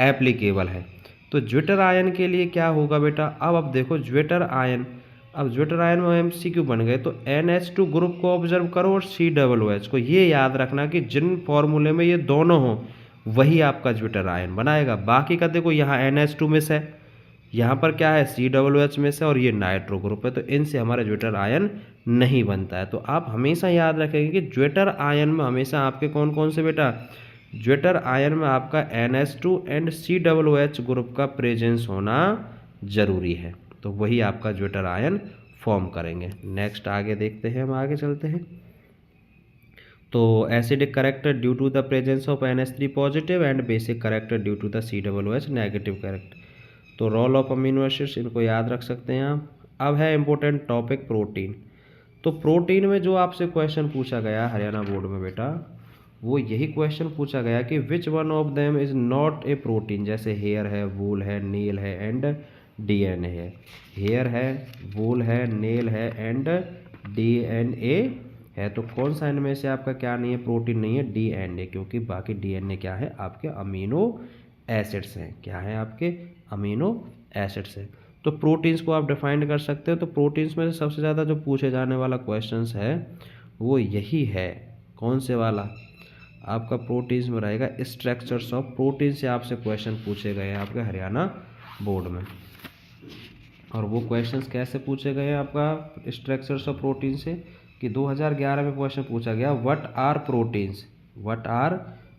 एप्लीकेबल है। तो ज्विटर आयन के लिए क्या होगा बेटा, अब देखो ज्विटर आयन, अब ज्विटर आयन में एमसीक्यू बन गए, तो NH2 ग्रुप को ऑब्जर्व करो और COOH को, ये याद रखना कि जिन फॉर्मूले में ये दोनों हो वही आपका ज्विटर आयन बनाएगा। बाकी का देखो यहाँ NH2 में से, यहाँ पर क्या है COOH में से, और ये नाइट्रो ग्रुप है, तो इनसे हमारा ज्विटर आयन नहीं बनता है। तो आप हमेशा याद रखेंगे कि ज्विटर आयन में हमेशा आपके कौन कौन से बेटा, ज्विटर आयन में आपका NH2 एंड COOH ग्रुप का प्रेजेंस होना जरूरी है। तो वही आपका ज्वेटर आयन फॉर्म करेंगे। नेक्स्ट आगे देखते हैं, हम आगे चलते हैं। तो acidic character due to the presence of NH3 positive and basic character due to the COOH negative character. तो रोल ऑफ अमीनो एसिड्स, इनको याद रख सकते हैं आप। अब है इंपॉर्टेंट टॉपिक प्रोटीन। तो प्रोटीन में जो आपसे क्वेश्चन पूछा गया हरियाणा बोर्ड में बेटा, वो यही क्वेश्चन पूछा गया कि which one of them is not a protein. जैसे हेयर है, वूल है, नील है एंड DNA है। हेयर है, वूल है, नेल है एंड DNA है। तो कौन सा इनमें से आपका क्या नहीं है, प्रोटीन नहीं है, DNA, क्योंकि बाकी DNA क्या है, आपके अमीनो एसिड्स हैं। क्या है, आपके अमीनो एसिड्स हैं। तो प्रोटीन्स को आप डिफाइन कर सकते हो। तो प्रोटीन्स में से सबसे ज़्यादा जो पूछे जाने वाला क्वेश्चंस है वो यही है। कौन से वाला, आपका प्रोटीन्स में रहेगा स्ट्रक्चर्स ऑफ प्रोटीन से आपसे क्वेश्चन पूछे गए हैं आपके हरियाणा बोर्ड में। और वो क्वेश्चंस कैसे पूछे गए हैं आपका स्ट्रक्चर्स ऑफ प्रोटीन से, कि 2011 में क्वेश्चन पूछा गया what are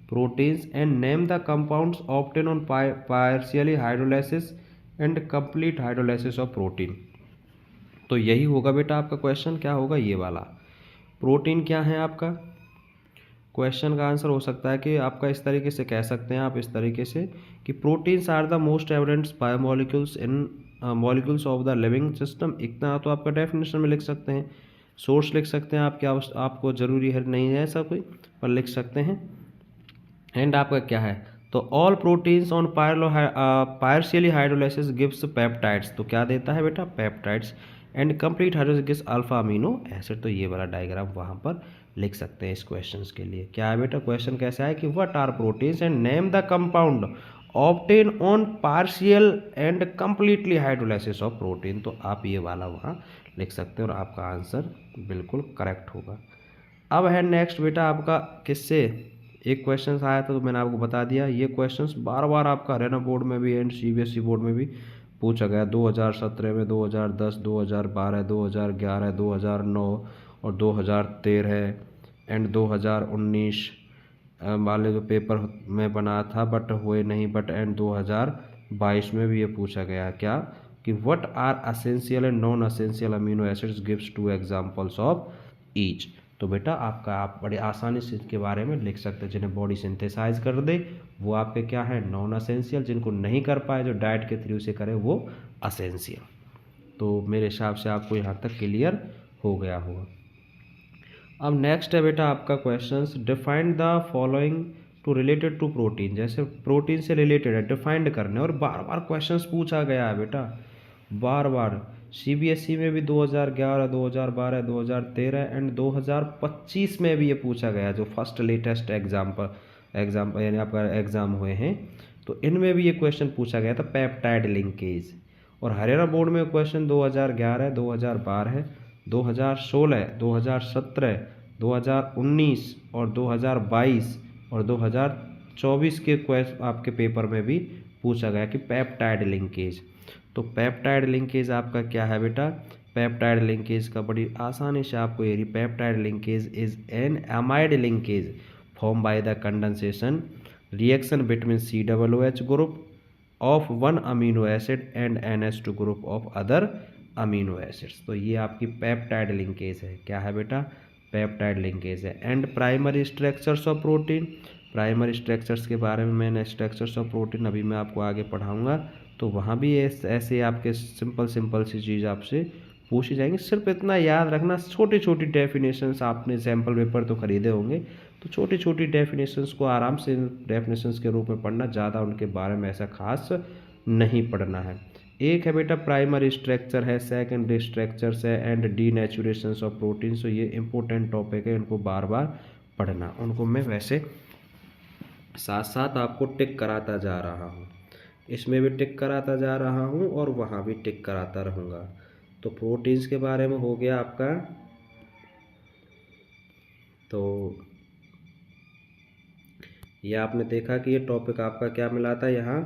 proteins and name the compounds obtain on partially hydrolysis and complete hydrolysis of protein. तो यही होगा बेटा आपका क्वेश्चन, क्या होगा, ये वाला। प्रोटीन क्या है आपका, क्वेश्चन का आंसर हो सकता है कि आपका इस तरीके से कह सकते हैं आप, इस तरीके से कि proteins are the most evident biomolecules in molecules of the living system. इतना तो आपका डेफिनेशन में लिख सकते हैं, सोर्स लिख सकते हैं आप, क्या आपको ज़रूरी है नहीं है ऐसा कोई, पर लिख सकते हैं। एंड आपका क्या है, तो all proteins on partially hydrolysis gives peptides. तो क्या देता है बेटा, peptides. And complete hydrolysis gives alpha amino acid. तो ये वाला डायग्राम वहाँ पर लिख सकते हैं इस क्वेश्चन के लिए। क्या है बेटा, क्वेश्चन कैसे है कि what are proteins and name the compound obtain on partial and completely hydrolysis of protein. तो आप ये वाला वहाँ लिख सकते हैं और आपका आंसर बिल्कुल करेक्ट होगा। अब है नेक्स्ट बेटा आपका, किससे एक क्वेश्चन आया था तो मैंने आपको बता दिया। ये क्वेश्चंस बार बार आपका हरियाणा बोर्ड में भी एंड CBSE बोर्ड में भी पूछा गया। 2017 में, 2010, 2012, 2011, 2009 और 2013 एंड 2019 वाले जो पेपर में बना था बट हुए नहीं, बट एंड 2022 में भी ये पूछा गया। क्या कि what are essential and non essential amino acids, gives 2 examples of each. तो बेटा आपका, आप बड़े आसानी से इसके बारे में लिख सकते हैं। जिन्हें बॉडी सिंथेसाइज कर दे वो आपके क्या है, नॉन असेंशियल। जिनको नहीं कर पाए, जो डाइट के थ्रू से करे, वो असेंशियल। तो मेरे हिसाब से आपको यहाँ तक क्लियर हो गया होगा। अब नेक्स्ट है बेटा आपका questions, defined the following two related to protein. जैसे प्रोटीन से रिलेटेड है, डिफाइंड करने, और बार बार क्वेश्चंस पूछा गया है बेटा, बार बार। CBSE में भी 2011, 2012, 2013 एंड 2025 में भी ये पूछा गया, जो फर्स्ट लेटेस्ट एग्जाम यानी आपका एग्ज़ाम हुए हैं, तो इनमें भी ये क्वेश्चन पूछा गया था, पेप्टाइड लिंकेज। और हरियाणा बोर्ड में क्वेश्चन 2011, 2012, 2016, 2017, 2019 और 2022 और 2024 के आपके पेपर में भी पूछा गया कि पेप्टाइड लिंकेज। तो पेप्टाइड लिंकेज आपका क्या है बेटा, पेप्टाइड लिंकेज का बड़ी आसानी से आपको ये, peptide linkage is an amide linkage form by the condensation reaction between COOH group of one amino acid and NH2 group of other amino acids. तो ये आपकी पेप्टाइड लिंकेज है। क्या है बेटा, पेप्टाइड लिंकेज है। And primary structures of protein, primary structures के बारे में मैंने, स्ट्रक्चर्स ऑफ प्रोटीन अभी मैं आपको आगे पढ़ाऊँगा, तो वहाँ भी ऐसे आपके सिंपल सी चीज़ आपसे पूछी जाएंगी। सिर्फ इतना याद रखना, छोटी छोटी डेफिनेशंस, आपने सैम्पल पेपर तो खरीदे होंगे, तो छोटी छोटी डेफिनेशंस को आराम से डेफिनेशंस के रूप में पढ़ना, ज़्यादा उनके बारे में ऐसा खास नहीं पढ़ना है। एक है बेटा प्राइमरी स्ट्रक्चर है, सेकेंडरी स्ट्रक्चर्स है एंड डीनेचुरेशंस ऑफ प्रोटीन। तो ये इंपॉर्टेंट टॉपिक है, इनको बार बार पढ़ना। उनको मैं वैसे साथ साथ आपको टिक कराता जा रहा हूँ, इसमें भी टिक कराता जा रहा हूँ और वहाँ भी टिक कराता रहूँगा। तो प्रोटीन्स के बारे में हो गया आपका। तो ये आपने देखा कि ये टॉपिक आपका क्या मिला था, यहाँ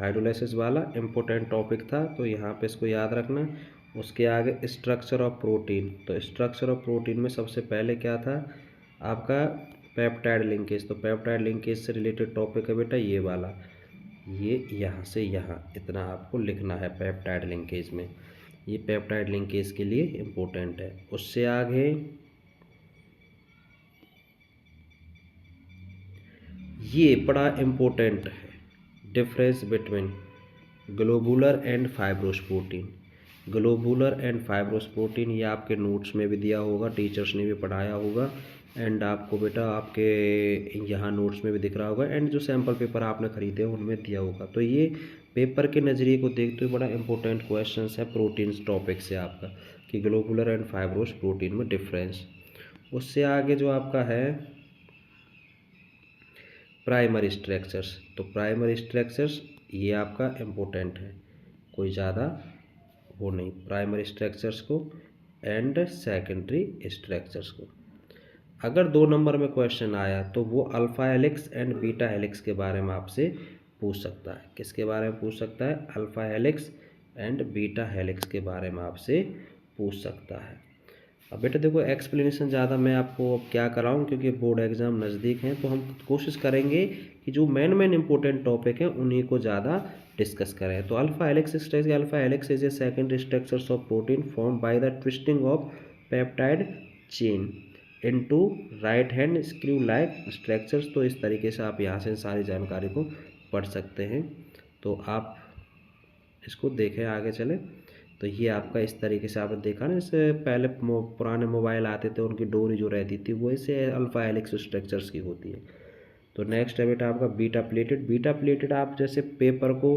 हाइड्रोलाइसिस वाला इम्पोर्टेंट टॉपिक था, तो यहाँ पे इसको याद रखना। उसके आगे स्ट्रक्चर ऑफ प्रोटीन, तो स्ट्रक्चर ऑफ प्रोटीन में सबसे पहले क्या था आपका, पेप्टाइड लिंकेज। तो पेप्टाइड लिंकेज से रिलेटेड टॉपिक है बेटा ये वाला, ये यहाँ से यहाँ इतना आपको लिखना है पेप्टाइड लिंकेज में। ये पेप्टाइड लिंकेज के लिए इम्पोर्टेंट है। उससे आगे ये बड़ा इम्पोर्टेंट है, difference between globular and fibrous protein. Globular and fibrous protein ये आपके नोट्स में भी दिया होगा, टीचर्स ने भी पढ़ाया होगा, एंड आपको बेटा आपके यहाँ नोट्स में भी दिख रहा होगा, एंड जो सैम्पल पेपर आपने खरीदे उनमें दिया होगा। तो ये पेपर के नज़रिए को देखते हुए बड़ा इंपॉर्टेंट क्वेश्चन है प्रोटीन्स टॉपिक से आपका, कि ग्लोबुलर एंड फाइब्रोस प्रोटीन में डिफरेंस। उससे आगे जो आपका है प्राइमरी स्ट्रक्चर्स, तो प्राइमरी स्ट्रक्चर्स ये आपका इम्पोर्टेंट है, कोई ज़्यादा वो नहीं, प्राइमरी स्ट्रक्चर्स को एंड सेकेंडरी स्ट्रक्चर्स को। अगर 2 नंबर में क्वेश्चन आया तो वो alpha helix and beta helix के बारे में आपसे पूछ सकता है। किसके बारे में पूछ सकता है? Alpha helix and beta helix के बारे में आपसे पूछ सकता है। अब बेटा देखो एक्सप्लेनेशन ज़्यादा मैं आपको अब क्या कराऊँ, क्योंकि बोर्ड एग्ज़ाम नज़दीक हैं, तो हम कोशिश करेंगे कि जो मेन इंपॉर्टेंट टॉपिक हैं उन्हीं को ज़्यादा डिस्कस करें। तो alpha helix structure, alpha helix is a secondary structures of protein form by the twisting of peptide chain into right hand screw like structures. तो इस तरीके से आप यहाँ से सारी जानकारी को पढ़ सकते हैं। तो आप इसको देखें आगे चले, तो ये आपका इस तरीके से आपने देखा ना, जैसे पहले पुराने मोबाइल आते थे उनकी डोरी जो रहती थी वो इसे अल्फ़ा हेलिक्स स्ट्रक्चर्स की होती है। तो नेक्स्ट है बेटा आपका बीटा प्लेटेड। बीटा प्लेटेड आप जैसे पेपर को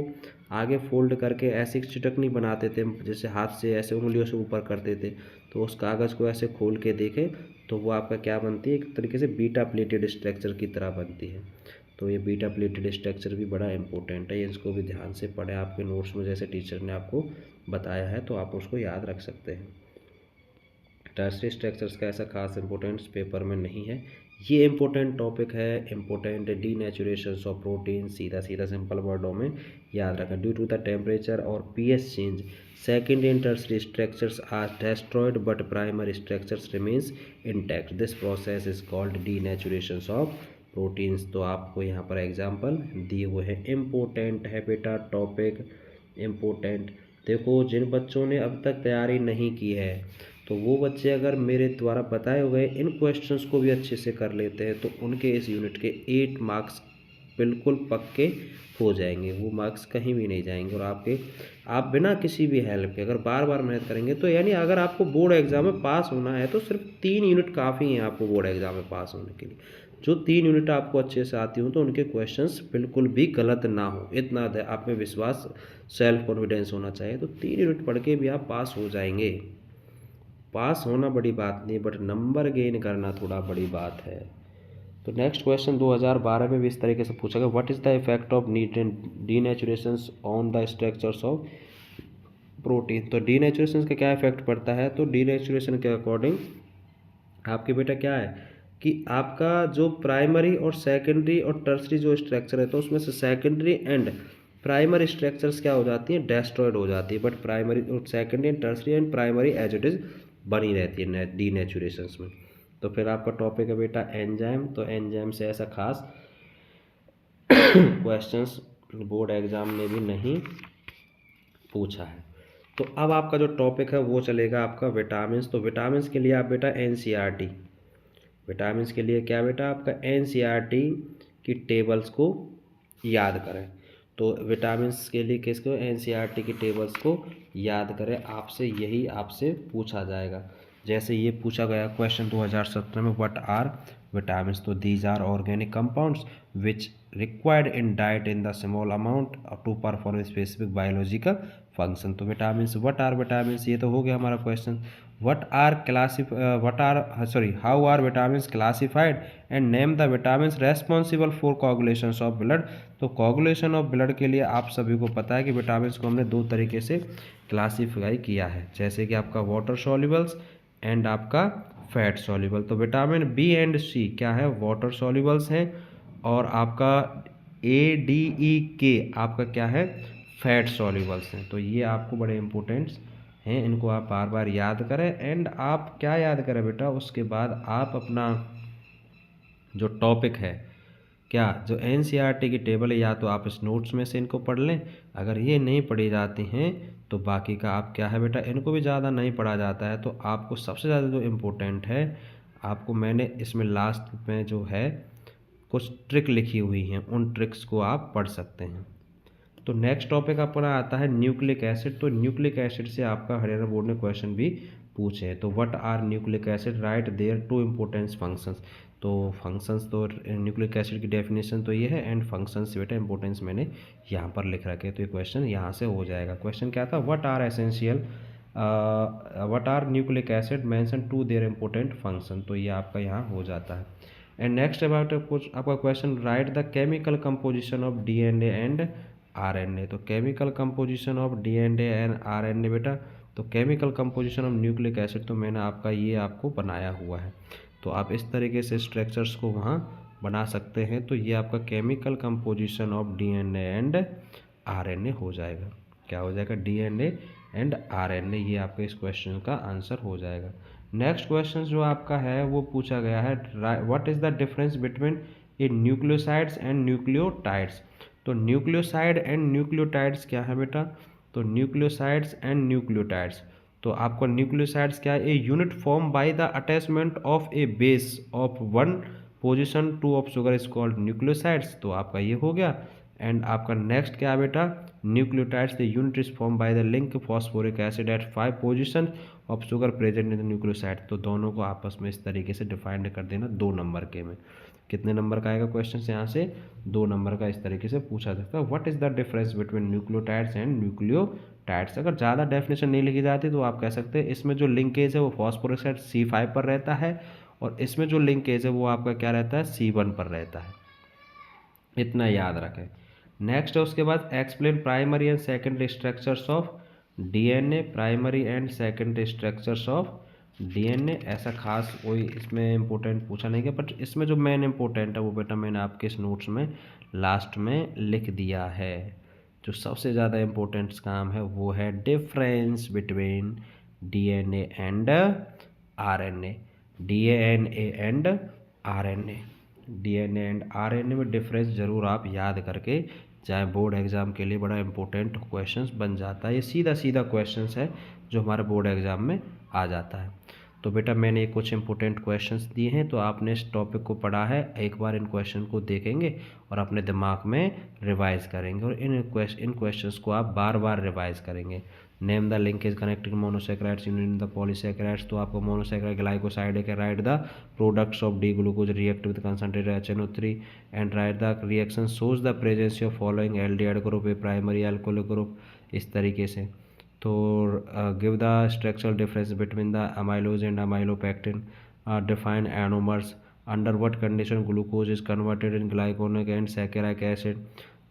आगे फोल्ड करके ऐसे चिटकनी बनाते थे, जैसे हाथ से ऐसे उंगलियों से ऊपर करते थे, तो उस कागज़ को ऐसे खोल के देखें तो वो आपका क्या बनती है, एक तरीके से बीटा प्लेटेड स्ट्रक्चर की तरह बनती है। तो ये बीटा प्लेटेड स्ट्रक्चर भी बड़ा इंपॉर्टेंट है, इसको भी ध्यान से पढ़ें। आपके नोट्स में जैसे टीचर ने आपको बताया है तो आप उसको याद रख सकते हैं। टर्सरी स्ट्रक्चर्स का ऐसा खास इंपॉर्टेंस पेपर में नहीं है। ये इंपॉर्टेंट टॉपिक है, इंपॉर्टेंट डीनेचुरेशन ऑफ प्रोटीन, सीधा सीधा सिंपल वर्डों में याद रखें। ड्यू टू द टेम्परेचर और pH change secondary and tertiary structures are destroyed but primary structures remains intact. This process is called denaturation of proteins. तो आपको यहाँ पर एग्जाम्पल दिए हुए हैं। इम्पोर्टेंट है बेटा टॉपिक, इम्पोर्टेंट। देखो जिन बच्चों ने अब तक तैयारी नहीं की है तो वो बच्चे अगर मेरे द्वारा बताए हुए इन क्वेश्चंस को भी अच्छे से कर लेते हैं तो उनके इस यूनिट के 8 मार्क्स बिल्कुल पक्के हो जाएंगे, वो मार्क्स कहीं भी नहीं जाएंगे। और आप बिना किसी भी हेल्प के अगर बार बार मेहनत करेंगे तो यानी अगर आपको बोर्ड एग्ज़ाम में पास होना है तो सिर्फ 3 यूनिट काफ़ी हैं आपको बोर्ड एग्ज़ाम में पास होने के लिए। जो 3 यूनिट आपको अच्छे से आती हो तो उनके क्वेश्चंस बिल्कुल भी गलत ना हो, इतना आप में विश्वास, सेल्फ कॉन्फिडेंस होना चाहिए। तो 3 यूनिट पढ़ के भी आप पास हो जाएंगे। पास होना बड़ी बात नहीं, बट नंबर गेन करना थोड़ा बड़ी बात है। तो नेक्स्ट क्वेश्चन 2012 में भी इस तरीके से पूछा गया, what is the effect of denaturation on the structures of protein. तो डीनेचुरेशन का क्या इफेक्ट पड़ता है? तो डीनेचुरेशन के अकॉर्डिंग आपके बेटा क्या है कि आपका जो प्राइमरी और सेकेंडरी और टर्सरी जो स्ट्रक्चर है तो उसमें से सेकेंडरी एंड प्राइमरी स्ट्रक्चर्स क्या हो जाती हैं? डेस्ट्रॉयड हो जाती है, बट प्राइमरी और secondary and tertiary and primary as it is बनी रहती है डीनेचुरेशंस में। तो फिर आपका टॉपिक है बेटा एंजाइम। तो एंजाइम से ऐसा खास क्वेश्चंस बोर्ड एग्जाम में भी नहीं पूछा है। तो अब आपका जो टॉपिक है वो चलेगा आपका विटामिन्स। तो विटामिन्स के लिए आप बेटा एनसीईआरटी, विटामिन्स के लिए क्या बेटा आपका एनसीईआरटी की टेबल्स को याद करें। तो विटामिन्स के लिए किसको? एनसीईआरटी की टेबल्स को याद करें। आपसे यही आपसे पूछा जाएगा। जैसे ये पूछा गया क्वेश्चन 2017 में, व्हाट आर विटामिन्स। तो these are organic compounds which required in diet in the small amount to perform specific biological function. तो विटामिन्स, व्हाट आर विटामिन्स, ये तो हो गया हमारा क्वेश्चन। How are vitamins classified and name the vitamins responsible for coagulation of blood. तो कोगुलेशन ऑफ ब्लड के लिए आप सभी को पता है कि विटामिन्स को हमने 2 तरीके से क्लासीफाई किया है, जैसे कि आपका वाटर सॉल्युबल्स एंड आपका फैट सॉल्युबल। तो विटामिन बी एंड सी क्या है? वाटर सॉल्युबल्स हैं, और आपका ए डी ई के आपका क्या है? फैट सॉल्युबल्स हैं। तो ये आपको बड़े इंपॉर्टेंट्स हैं, इनको आप बार बार याद करें। एंड आप क्या याद करें बेटा, उसके बाद आप अपना जो टॉपिक है क्या जो NCERT की टेबल है या तो आप इस नोट्स में से इनको पढ़ लें, अगर ये नहीं पढ़ी जाती हैं तो बाकी का आप क्या है बेटा, इनको भी ज़्यादा नहीं पढ़ा जाता है। तो आपको सबसे ज़्यादा जो इम्पोर्टेंट है, आपको मैंने इसमें लास्ट में जो है कुछ ट्रिक लिखी हुई हैं, उन ट्रिक्स को आप पढ़ सकते हैं। तो नेक्स्ट टॉपिक अपना आता है न्यूक्लिक एसिड। तो न्यूक्लिक एसिड से आपका हरियाणा बोर्ड ने क्वेश्चन भी पूछे हैं। तो what are nucleic acid, write their two importance functions. तो फंक्शंस तो न्यूक्लिक एसिड की डेफिनेशन तो ये है, एंड फंक्शंस बेटा इंपॉर्टेंस मैंने यहाँ पर लिख रखे। तो ये क्वेश्चन यहाँ से हो जाएगा। क्वेश्चन क्या था, what are essential, what are nucleic acid mention two their important function. तो ये आपका यहाँ हो जाता है। एंड नेक्स्ट अबाउट कुछ आपका question, right the chemical composition of DNA and RNA। तो chemical composition of DNA and RNA बेटा, तो chemical composition of nucleic acid तो मैंने आपका ये आपको बनाया हुआ है। तो आप इस तरीके से स्ट्रक्चर्स को वहाँ बना सकते हैं। तो ये आपका chemical composition of DNA and RNA हो जाएगा। क्या हो जाएगा, DNA एंड RNA, ये आपके इस क्वेश्चन का आंसर हो जाएगा। नेक्स्ट क्वेश्चन जो आपका है वो पूछा गया है, what is the difference between A nucleosides and nucleotides. तो न्यूक्लियोसाइड एंड न्यूक्लियोटाइड्स क्या है बेटा, तो न्यूक्लियोसाइड्स एंड न्यूक्लियोटाइड्स, तो आपका न्यूक्लियोसाइड्स क्या है, a unit form by the attachment of a base of one position to of sugar is called nucleosides. तो आपका ये हो गया। एंड आपका नेक्स्ट क्या है बेटा, nucleotides the unit is form by the link phosphoric acid at 5 position of sugar present in the nucleoside. तो दोनों को आपस में इस तरीके से डिफाइंड कर देना 2 नंबर के में। कितने नंबर का आएगा क्वेश्चन यहाँ से, 2 नंबर का इस तरीके से पूछा सकता है। What is the difference between nucleotides and nucleotides. अगर ज़्यादा डेफिनेशन नहीं लिखी जाती तो आप कह सकते हैं इसमें जो लिंकेज है वो फॉस्फोरिक एसिड C5 पर रहता है, और इसमें जो लिंकेज है वो आपका क्या रहता है, C1 पर रहता है। इतना याद रखें। नेक्स्ट है उसके बाद, explain primary and secondary structures of DNA। Primary and secondary structures of DNA, ऐसा खास कोई इसमें इंपॉर्टेंट पूछा नहीं गया, बट इसमें जो मेन इंपॉर्टेंट है वो बेटा मैंने आपके इस नोट्स में लास्ट में लिख दिया है। जो सबसे ज़्यादा इम्पोर्टेंट काम है वो है difference between DNA and RNA। DNA and RNA, DNA and RNA में डिफरेंस ज़रूर आप याद करके चाहे, बोर्ड एग्ज़ाम के लिए बड़ा इंपॉर्टेंट क्वेश्चंस बन जाता है। ये सीधा सीधा क्वेश्चंस है जो हमारे बोर्ड एग्ज़ाम में आ जाता है। तो बेटा मैंने कुछ इंपॉर्टेंट क्वेश्चंस दिए हैं, तो आपने इस टॉपिक को पढ़ा है, एक बार इन क्वेश्चन को देखेंगे और अपने दिमाग में रिवाइज करेंगे, और इन क्वेश्चंस को आप बार बार रिवाइज करेंगे। Name the linkage connecting monosaccharides in the polysaccharides. तो आपको मोनोसैकेराइड ग्लाइकोसाइड है, write the products of D glucose react with concentrated HNO3 and write the reaction shows the presence of following aldehyde group, a primary alcoholic group, इस तरीके से। तो give the structural difference between the amylose and amylopectin, define anomers, under what condition glucose is converted in gluconic and सैकेराइक acid.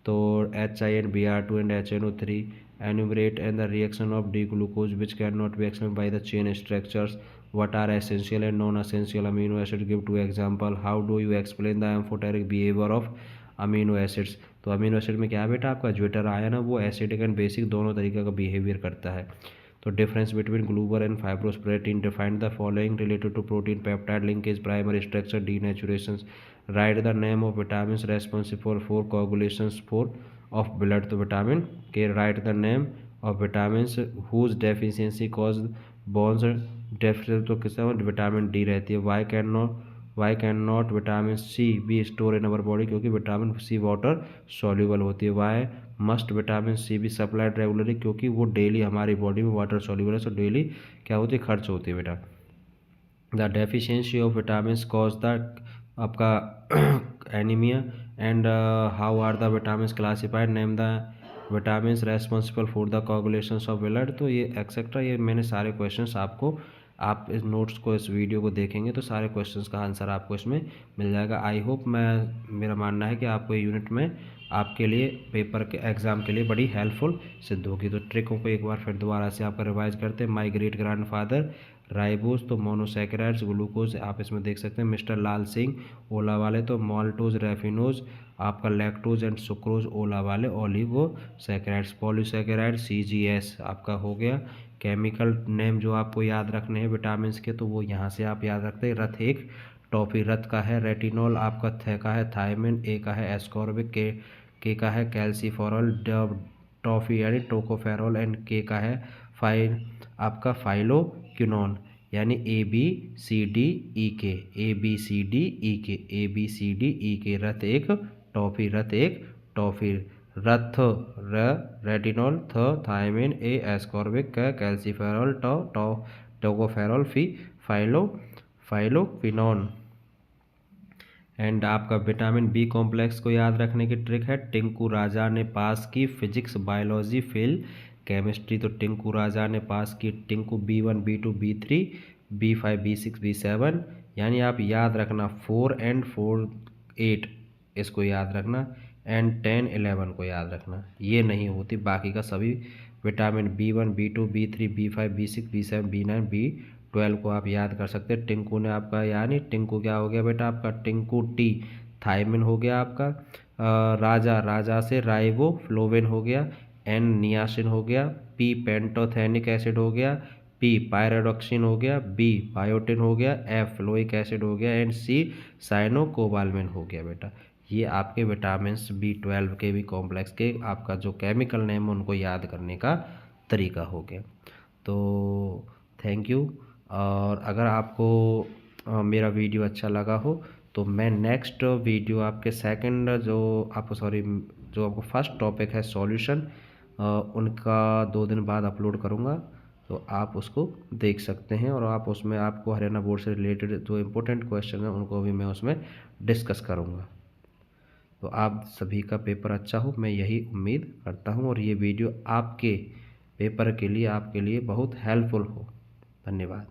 तो HIN, Br2 and HNO3, enumerate and the reaction of D-glucose which cannot be explained by the chain structures. What are essential and non-essential amino acids? Give 2 example. How do you explain the amphoteric behavior of amino acids? तो अमीनो एसिड में क्या है बेटा, आपका ज्वेटर आयन है वो एसिडिक एंड बेसिक दोनों तरीके का बिहेवियर करता है। तो difference between globular and fibrous protein, defined the following related to protein peptide linkage, primary structure, denaturation, write the name of vitamin responsible for coagulations for of blood. तो vitamin K, write the name of vitamin whose deficiency cause bones deficiency, तो किस विटामिन डी रहती है। Why can not vitamin C be store in our body, क्योंकि विटामिन C वाटर सॉल्यूबल होती है। Why must vitamin C be supplied regularly, क्योंकि वो डेली हमारी बॉडी में वाटर सॉल्यूबल है, तो डेली क्या होती है, खर्च होती है बेटा। The deficiency of vitamin cause the आपका anaemia, and how are the vitamin classified, name the vitamin responsible for the coagulations of blood. तो ये एक्सेट्रा, ये मैंने सारे क्वेश्चंस आपको, आप इस नोट्स को, इस वीडियो को देखेंगे तो सारे क्वेश्चंस का आंसर आपको इसमें मिल जाएगा। आई होप, मेरा मानना है कि आपको यूनिट में आपके लिए पेपर के एग्ज़ाम के लिए बड़ी हेल्पफुल सिद्ध होगी। तो ट्रिकों को एक बार फिर दोबारा से आपका रिवाइज करते हैं। My great grand father ribose, तो मोनोसैकेराइड्स, ग्लूकोज आप इसमें देख सकते हैं। मिस्टर लाल सिंह ओला वाले, तो माल्टोज रेफिनोज, आपका लैक्टोज एंड सुक्रोज ओला वाले ओलिगोसैकेराइड्स। पॉलीसैकेराइड CGS आपका हो गया। केमिकल नेम जो आपको याद रखने हैं विटामिन के, तो वो यहाँ से आप याद रखते हैं, रथ 1 टॉफी, रत का है रेटिनॉल, आपका थ का है थायमिन, ए का है एस्कॉर्बिक, के का है कैल्सीफेरॉल, टॉफी यानी टोकोफेरॉल, एंड के का है आपका फाइलोक्विनोन, यानी A B C D E के, A B C D E के, A B C D E के। रत एक टॉफी, रत एक टॉफी, रथ रेटिनॉल, थ थायमिन, ए एस्कॉर्बिक, क कैल्सीफेरॉल, टोकोफेरॉल, फाइलोक्विनोन। एंड आपका विटामिन बी कॉम्प्लेक्स को याद रखने की ट्रिक है, टिंकू राजा ने पास की फिजिक्स बायोलॉजी फेल केमिस्ट्री, तो टिंकू राजा ने पास की, Tinku B1 B2 B3 B5 B6 B7, यानी आप याद रखना 4 and 4 8 इसको याद रखना, एंड 10 11 को याद रखना, ये नहीं होती। बाकी का सभी vitamin B1 B2 B3 B5 B6 B7 B9 B12 को आप याद कर सकते हैं। टिंकू ने आपका, यानी टिंकू क्या हो गया बेटा आपका, टिंकू टी थायमिन हो गया आपका, राजा से राइबोफ्लोविन हो गया, एन नियासिन हो गया, पी पेंटोथेनिक एसिड हो गया, पी पायरोडॉक्सिन हो गया, बी बायोटिन हो गया, एफ फ्लोइक एसिड हो गया, एंड सी साइनोकोबाल्मिन हो गया बेटा। ये आपके विटामिन B12 के भी कॉम्प्लेक्स के आपका जो केमिकल नेम है उनको याद करने का तरीका हो गया। तो थैंक यू। और अगर आपको मेरा वीडियो अच्छा लगा हो तो मैं नेक्स्ट वीडियो आपके सेकंड जो आपको फर्स्ट टॉपिक है सॉल्यूशन, उनका 2 दिन बाद अपलोड करूँगा, तो आप उसको देख सकते हैं। और आप उसमें आपको हरियाणा बोर्ड से रिलेटेड जो इम्पोर्टेंट क्वेश्चन है उनको भी मैं उसमें डिस्कस करूँगा। तो आप सभी का पेपर अच्छा हो, मैं यही उम्मीद करता हूँ, और ये वीडियो आपके पेपर के लिए, आपके लिए बहुत हेल्पफुल हो। धन्यवाद।